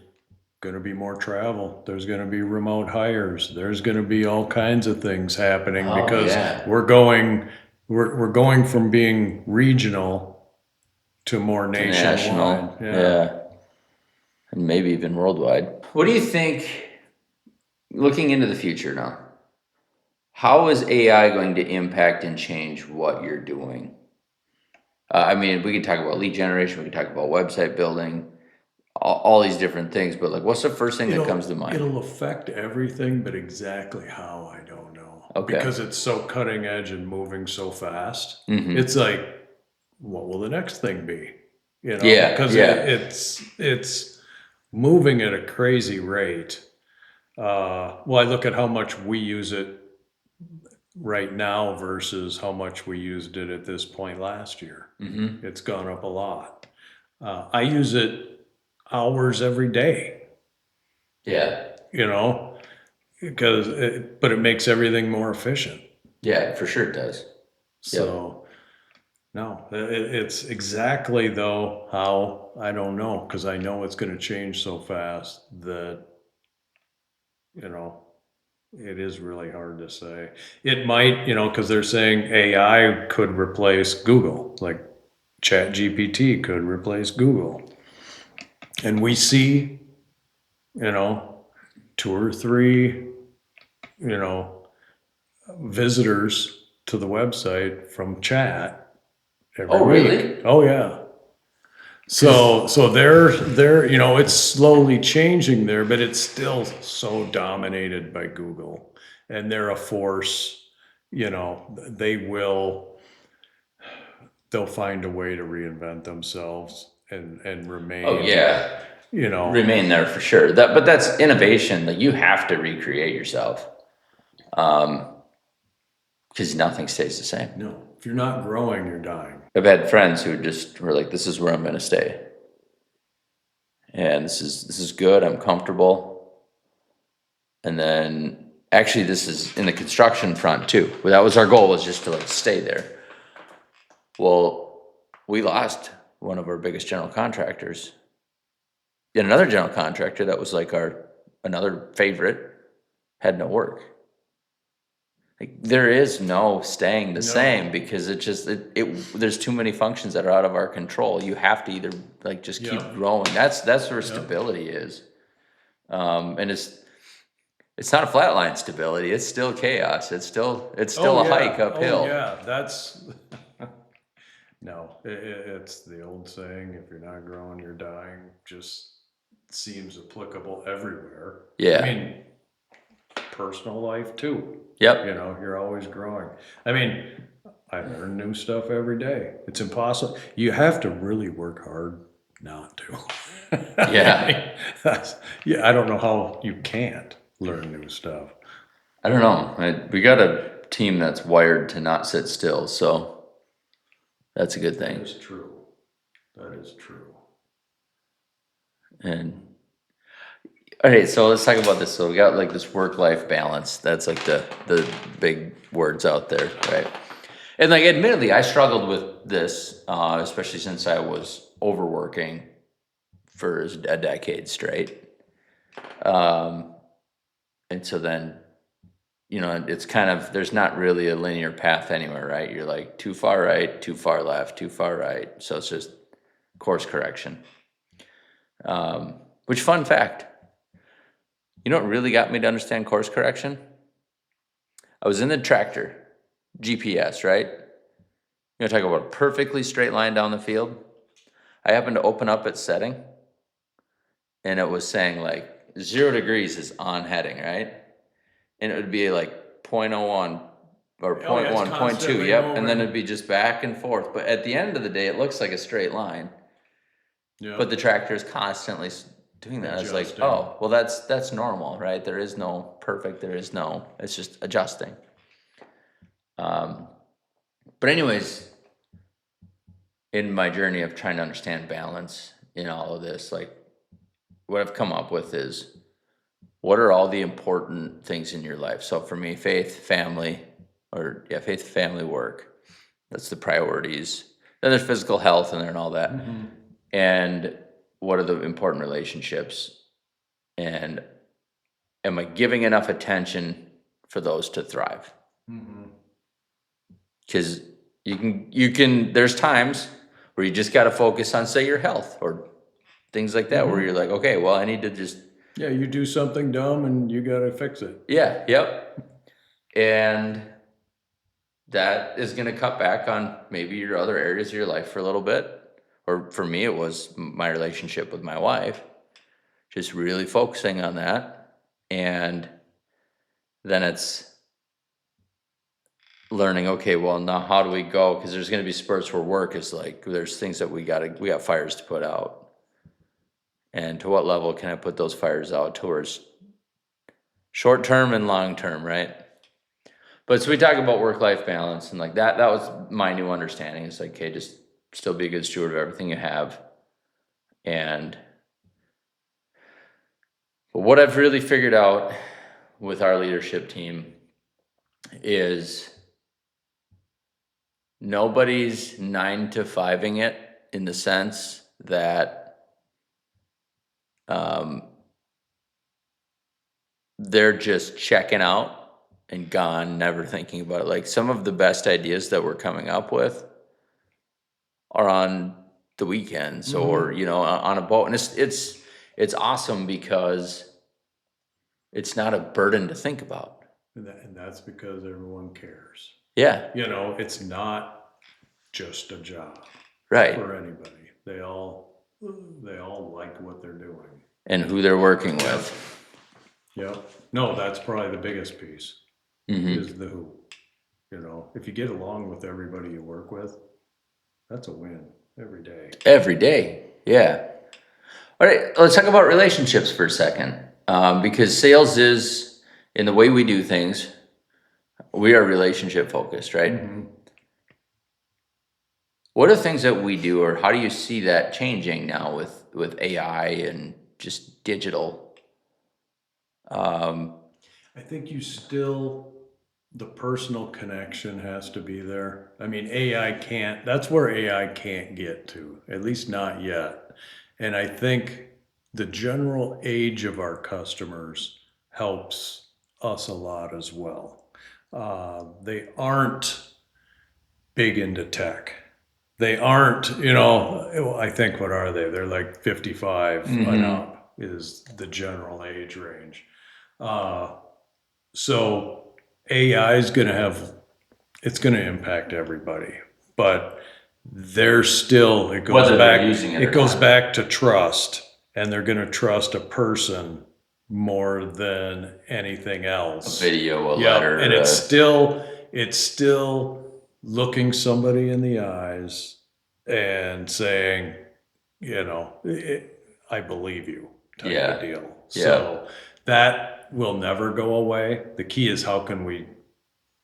going to be more travel. There's going to be remote hires. There's going to be all kinds of things happening Oh, because yeah. we're going from being regional to more To nationwide. national, Yeah. yeah, and maybe even worldwide. What do you think, looking into the future now? How is AI going to impact and change what you're doing? I mean, we could talk about lead generation, we could talk about website building, all these different things, but like, what's the first thing that comes to mind? It'll affect everything, but exactly how, I don't know. Okay. Because it's so cutting edge and moving so fast. Mm-hmm. It's like, what will the next thing be? You know, Yeah, because yeah. it's moving at a crazy rate. Well, I look at how much we use it right now versus how much we used it at this point last year. Mm-hmm. It's gone up a lot. I use it hours every day, Yeah, you know, but it makes everything more efficient. yeah, for sure it does. Yep. So, no, it's exactly though how, I don't know, because I know it's going to change so fast that, you know, it is really hard to say. It might, you know, because they're saying AI could replace Google, like Chat GPT could replace Google. And we see, you know, 2 or 3, you know, visitors to the website from chat every Oh, week. really? Oh yeah. So they're you know, it's slowly changing there, but it's still so dominated by Google, and they're a force. You know, they'll find a way to reinvent themselves and remain. Oh, yeah. You know, Remain there for sure. But that's innovation. Like, you have to recreate yourself, because nothing stays the same. no, if you're not growing, you're dying. I've had friends who just were like, "This is where I'm going to stay, and this is good. I'm comfortable." And then, actually, this is in the construction front too. Well, that was our goal, was just to like stay there. Well, we lost one of our biggest general contractors. Yet another general contractor that was like another favorite had no work. Like, there is no staying the same, because there's too many functions that are out of our control. You have to either like just keep Yep. growing. That's where stability is. And it's not a flatline stability. It's still chaos. It's still a hike uphill. Oh yeah, that's no. It's the old saying: if you're not growing, you're dying. Just seems applicable everywhere. Yeah. I mean, personal life too. Yep. You know, you're always growing. I mean, I learn new stuff every day. It's impossible. You have to really work hard not to. Yeah. Yeah, I don't know how you can't learn new stuff. I don't know. We got a team that's wired to not sit still, so that's a good That thing. is true. That is true. And okay, so let's talk about this. So we got like this work-life balance. That's like the big words out there, right? And like, admittedly, I struggled with this, especially since I was overworking for a decade straight. And so then, it's kind of, there's not really a linear path anywhere, right? You're like too far right, too far left, too far right. So it's just course correction. Which, fun fact, you know what really got me to understand course correction? I was in the tractor, GPS, right? Talk about a perfectly straight line down the field. I happened to open up its setting, and it was saying like 0 degrees is on heading, right? And it would be like 0.01 or Oh, yeah, it's 0.1, 0.2, constantly yep. And then moving. it'd be just back and forth. But at the end of the day, it looks like a straight line. Yeah. But the tractor is constantly doing that. It's like, Adjusting. oh, well, that's normal, right? There is no perfect. It's just adjusting. But anyways, in my journey of trying to understand balance in all of this, like, what I've come up with is, what are all the important things in your life? So for me, faith, family, work. That's the priorities. Then there's physical health and then all that. Mm-hmm. And what are the important relationships? And am I giving enough attention for those to thrive? Mm-hmm. Because there's times where you just got to focus on, say, your health or things like that, where you're like, okay, well, I need to just, Yeah, you do something dumb and you got to fix it. yeah, yep. And that is going to cut back on maybe your other areas of your life for a little bit. Or for me, it was my relationship with my wife, just really focusing on that. And then it's learning, okay, well, now how do we go? Because there's going to be spurts where work is like, there's things that we got fires to put out. And to what level can I put those fires out towards short term and long term, right? But so we talk about work-life balance, and like that was my new understanding. It's like, okay, just still be a good steward of everything you have. And but what I've really figured out with our leadership team is nobody's 9 to 5ing it, in the sense that they're just checking out and gone, never thinking about it. Like, some of the best ideas that we're coming up with are on the weekends, or on a boat, and it's awesome because it's not a burden to think about. And that's because everyone cares. Yeah, It's not just a job right. for anybody. They all like what they're doing. And who they're working with. Yep. No, that's probably the biggest piece, is the who. If you get along with everybody you work with, that's a win every day. Every day, yeah. All right, let's talk about relationships for a second, because sales is, in the way we do things, we are relationship focused, right? Mm-hmm. What are things that we do, or how do you see that changing now with AI and just digital? I think the personal connection has to be there. I mean, that's where AI can't get to, at least not yet. And I think the general age of our customers helps us a lot as well. They aren't big into tech. They aren't, I think, what are they? They're like 55 and up is the general age range. So AI is it's going to impact everybody, but it goes Whether they're back, using it or goes not. back to trust, and they're going to trust a person more than anything else. Video, a Yeah, letter, and it's still looking somebody in the eyes and saying, I believe you, type Yeah. of deal. Yeah. So that that will never go away. The key is how can we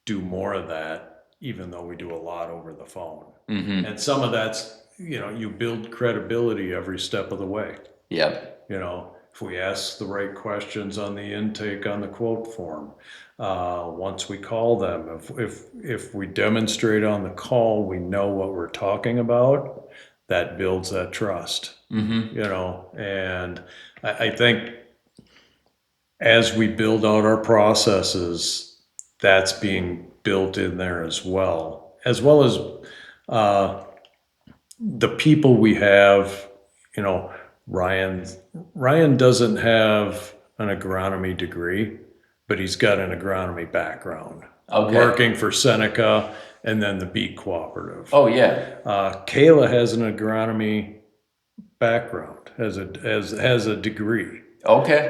do more of that, even though we do a lot over the phone. And some of that's, you build credibility every step of the way. Yep. If we ask the right questions on the intake on the quote form, once we call them, if we demonstrate on the call, we know what we're talking about, that builds that trust. And I think as we build out our processes, that's being built in there as well as the people we have. Ryan Ryan doesn't have an agronomy degree, but he's got an agronomy background. Okay. Working for Seneca and then the Beet Cooperative. Oh yeah. Kayla has an agronomy background, has a degree. Okay.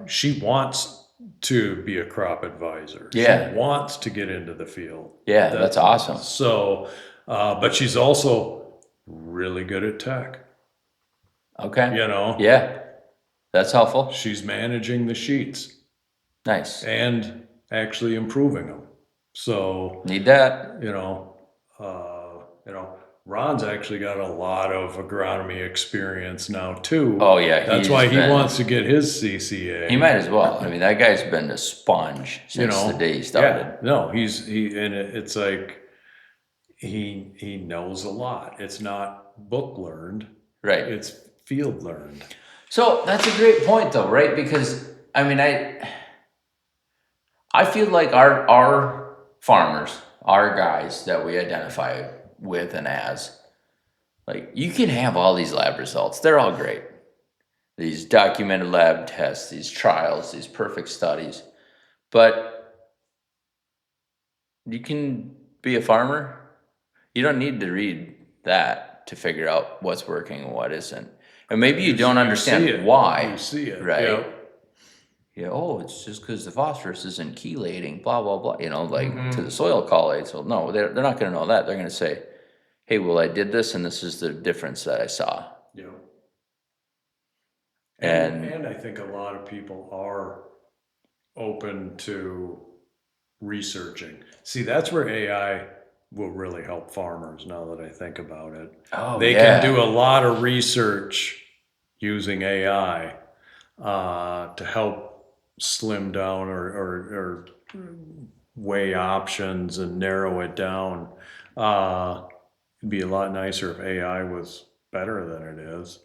She wants to be a crop advisor. Yeah. She wants to get into the field. Yeah, that's awesome. So, but she's also really good at tech. Okay. Yeah, that's helpful. she's managing the sheets Nice. and actually improving them. So, Need that. Ron's actually got a lot of agronomy experience now too. Oh, yeah, That's he's why he been- wants to get his CCA. He might as well. I mean, that guy's been a sponge since the day he started. Yeah, no, it's like he knows a lot. It's not book learned, Right. it's field learned. So that's a great point, though, right? Because I mean, I feel like our farmers, our guys that we identify with and as, like, you can have all these lab results. They're all great. These documented lab tests, these trials, these perfect studies. But you can be a farmer. You don't need to read that to figure out what's working and what isn't. And maybe you don't see understand it. why. You see it, right? yeah. Yeah, oh, it's just because the phosphorus isn't chelating, blah, blah, blah, to the soil collates. Well, no, they're not going to know that. They're going to say, hey, well, I did this, and this is the difference that I saw. Yeah. And- And I think a lot of people are open to researching. See, that's where AI will really help farmers now that I think about it. Oh, They yeah. can do a lot of research using AI to help slim down or weigh options and narrow it down. It'd be a lot nicer if AI was better than it is.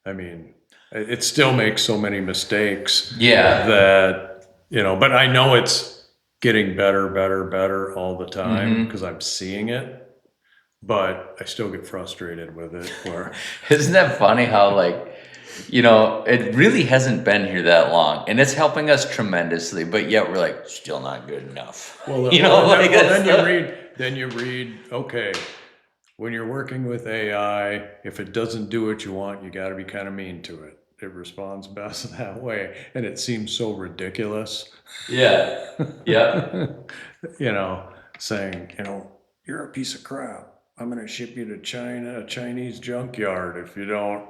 I mean, it still makes so many mistakes Yeah. that, but I know it's getting better all the time because I'm seeing it. But I still get frustrated with it. Where Isn't that funny how, it really hasn't been here that long, and it's helping us tremendously, but yet we're like, still not good enough. then you read, okay, when you're working with AI, if it doesn't do what you want, you got to be kind of mean to it. It responds best that way, and it seems so ridiculous. Yeah. Yeah. Saying, you're a piece of crap. I'm going to ship you to China, a Chinese junkyard, if you don't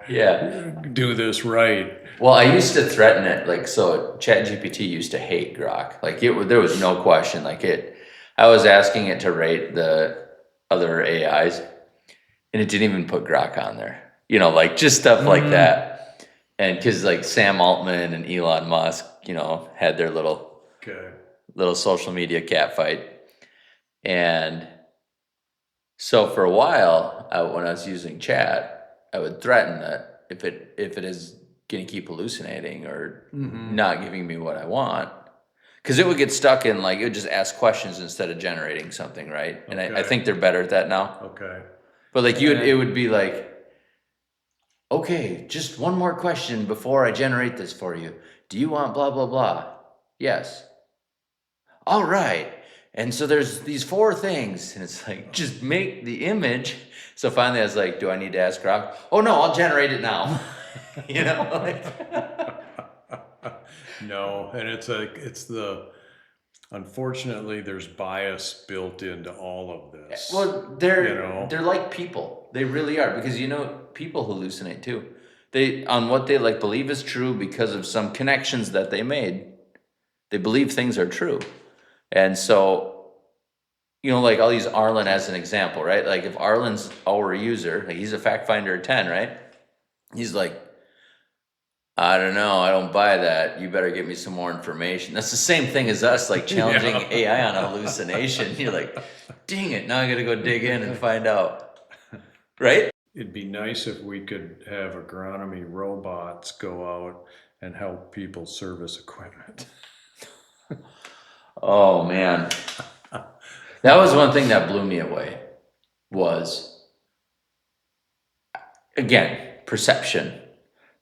do this right. Well, I used to threaten it, so ChatGPT used to hate Grok. There was no question. I was asking it to rate the other AIs, and it didn't even put Grok on there. Just stuff like that. And because Sam Altman and Elon Musk, had their little social media catfight. And so for a while, when I was using chat, I would threaten that if it is going to keep hallucinating or not giving me what I want, because it would get stuck in it would just ask questions instead of generating something, right? And I think they're better at that now. Okay. But it would be okay, just one more question before I generate this for you. Do you want blah blah blah? Yes. All right. And so there's these 4 things, and it's just make the image. So finally I was like, do I need to ask Grok? Oh no, I'll generate it now. No, and unfortunately there's bias built into all of this. Well, they're like people. They really are, because people hallucinate too. They on what they believe is true because of some connections that they made. They believe things are true. And so, like I'll use Arlen as an example, right? Like if Arlen's our user, like he's a fact finder of 10, right? He's like, I don't know, I don't buy that. You better give me some more information. That's the same thing as us, like challenging Yeah. AI on a hallucination. You're like, dang it, now I gotta go dig in and find out. Right? It'd be nice if we could have agronomy robots go out and help people service equipment. Oh man. That was one thing that blew me away was, again, perception,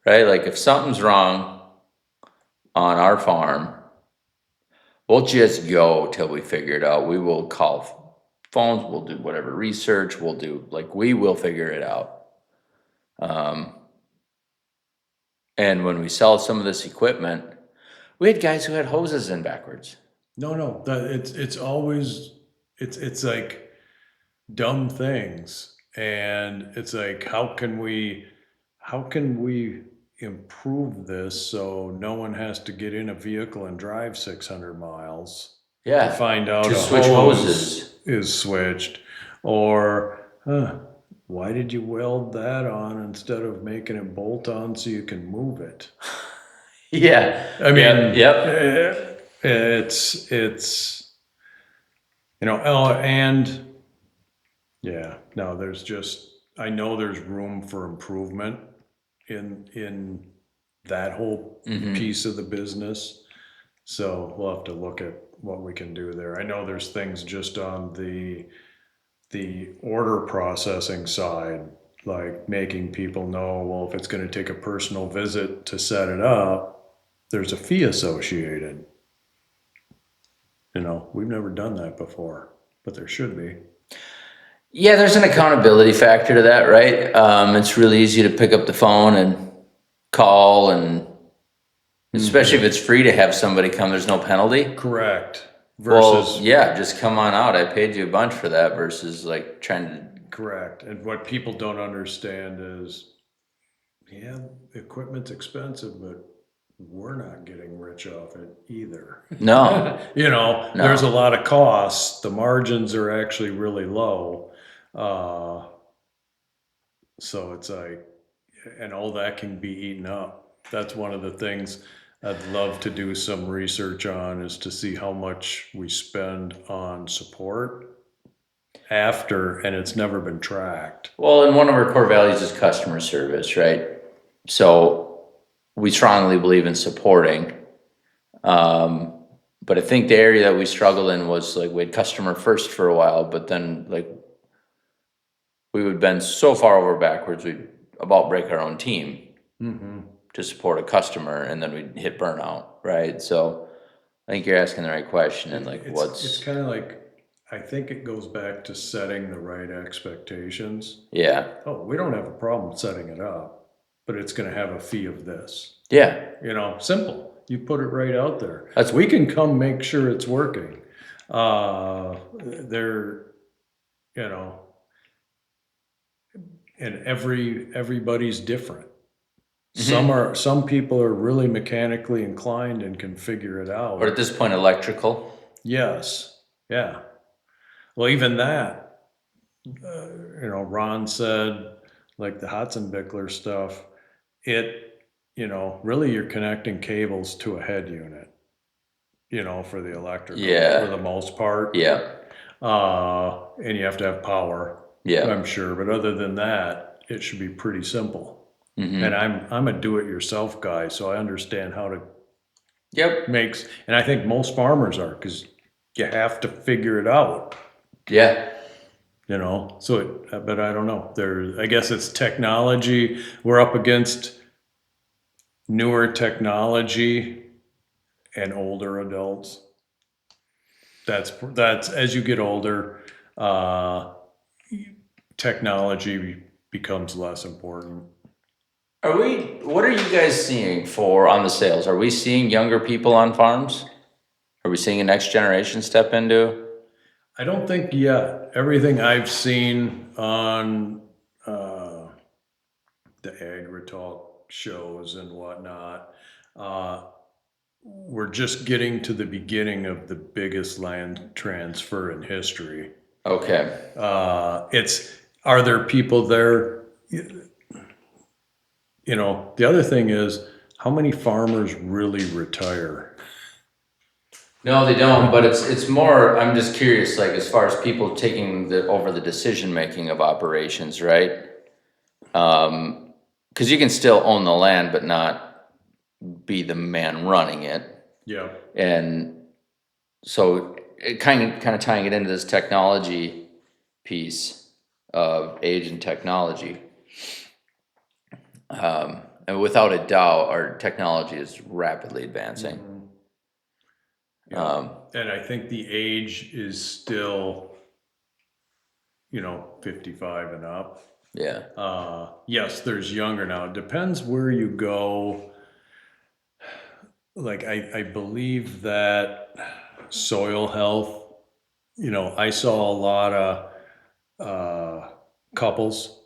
right? Like if something's wrong on our farm, we'll just go till we figure it out. We will call phones, we'll do whatever research, we will figure it out. And when we sell some of this equipment, we had guys who had hoses in backwards. No, it's always it's like dumb things, and it's like how can we improve this so no one has to get in a vehicle and drive 600 miles to Yeah, find out to a switch hose hoses. is switched, or why did you weld that on instead of making it bolt on so you can move it? Yeah. I mean, Yep. it's and yeah, no, I know there's room for improvement in that whole piece of the business. So we'll have to look at what we can do there. I know there's things just on the order processing side, like making people know, well, if it's going to take a personal visit to set it up, there's a fee associated. We've never done that before, but there should be. Yeah, there's an accountability factor to that, right? It's really easy to pick up the phone and call, and especially if it's free to have somebody come, there's no penalty. Correct. Well, Versus, yeah, just come on out. I paid you a bunch for that versus like trying to. correct. And what people don't understand is, yeah, equipment's expensive, but we're not getting rich off it either. No, There's a no. lot of costs. The margins are actually really low. Uh, so it's like, and all that can be eaten up. That's one of the things I'd love to do some research on, is to see how much we spend on support after, and it's never been tracked. Well, and one of our core values is customer service, right? So we strongly believe in supporting. But I think the area that we struggled in was like we had customer first for a while, but then like we would bend so far over backwards, we'd about break our own team to support a customer, and then we'd hit burnout, right? So I think you're asking the right question, and like It's kind of like, I think it goes back to setting the right expectations. yeah, Oh, we don't have a problem setting it up, but it's going to have a fee of this. yeah, Simple. You put it right out there. That's- We can come make sure it's working. They're, you know, and everybody's different. Some people are really mechanically inclined and can figure it out. or at this point, electrical. Yes. Yeah. Well, even that, Ron said, like the Hotzenbickler stuff, really you're connecting cables to a head unit, for the electrical, Yeah. for the most part. Yeah, And you have to have power, yeah, I'm sure. But other than that, it should be pretty simple. And I'm a do-it-yourself guy, so I understand how to yep, and I think most farmers are, because you have to figure it out. yeah. But I don't know. I guess it's technology. We're up against newer technology and older adults. That's as you get older, technology becomes less important. What are you guys seeing on the sales? Are we seeing younger people on farms? Are we seeing a next generation step into? I don't think yet. Everything I've seen on the AgriTalk shows and whatnot, we're just getting to the beginning of the biggest land transfer in history. Okay. Are there people there? The other thing is, how many farmers really retire? No, they don't, but it's more, I'm just curious, like as far as people taking over the decision making of operations, right? Because you can still own the land, but not be the man running it. Yeah. And so it kind of tying it into this technology piece of age and technology. And without a doubt, our technology is rapidly advancing. Yeah. And I think the age is still, 55 and up. Yeah. Yes, there's younger now. It depends where you go. Like, I believe that soil health, I saw a lot of couples,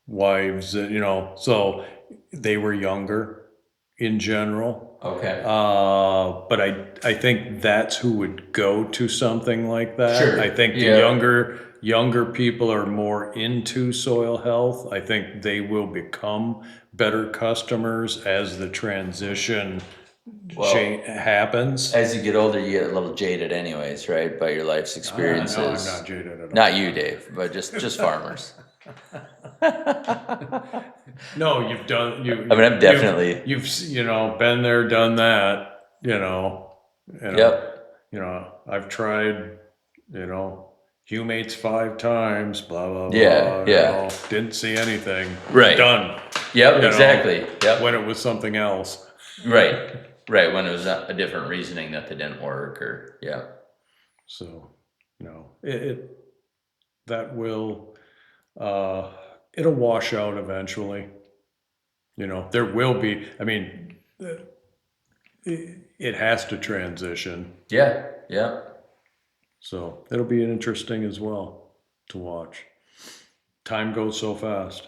wives, so they were younger in general. Okay. But I think that's who would go to something like that. Sure. I think the Yeah. younger people are more into soil health. I think they will become better customers as the transition happens. As you get older, you get a little jaded anyways, right? By your life's experiences. No, I'm not jaded at all. Not you, Dave, but just farmers. No, you've done. I'm definitely. You've been there, done that. Yep. I've tried. Humates 5 times. Blah blah blah. Yeah. Didn't see anything. Right. Done. Yep. Exactly. Yep. When it was something else. Right. Right. When it was a different reasoning that they didn't work, or yeah. So, that will. It'll wash out eventually. There will be, I mean, it has to transition. Yeah. Yeah. So it'll be interesting as well to watch. Time goes so fast.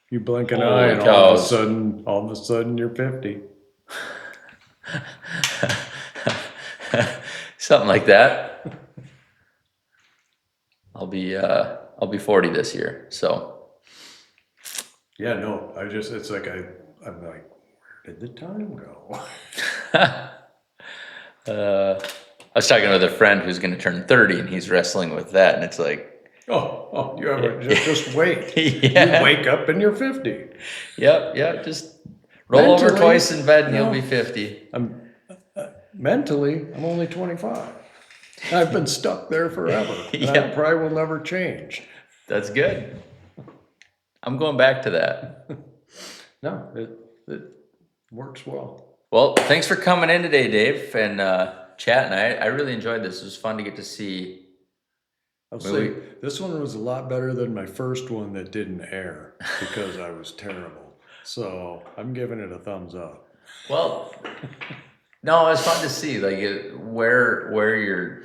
You blink an eye and all of a sudden you're 50. Something like that. I'll be 40 this year, so. Yeah, no, it's like I'm like, where did the time go? I was talking with a friend who's going to turn 30, and he's wrestling with that, and it's like, you have just wait. Yeah. You wake up and you're 50. Yep, just roll over twice in bed and you'll be 50. Mentally, I'm only 25. I've been stuck there forever. Yeah. That probably will never change. That's good. I'm going back to that. No, it works well. Well, thanks for coming in today, Dave, and chatting. I really enjoyed this. It was fun to get to see. I'll say this one was a lot better than my first one that didn't air because I was terrible. So I'm giving it a thumbs up. Well, no, it's fun to see where your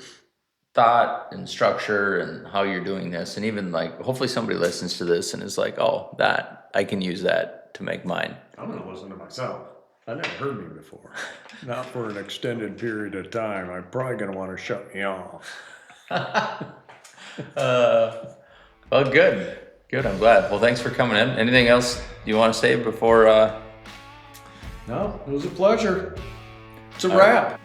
thought and structure and how you're doing this, and even hopefully somebody listens to this and is like, oh, that I can use that to make mine. I'm gonna listen to myself. I never heard me before. Not for an extended period of time. I'm probably gonna want to shut me off. Well, good. I'm glad. Well, thanks for coming in. Anything else you want to say before? No, it was a pleasure. It's a wrap.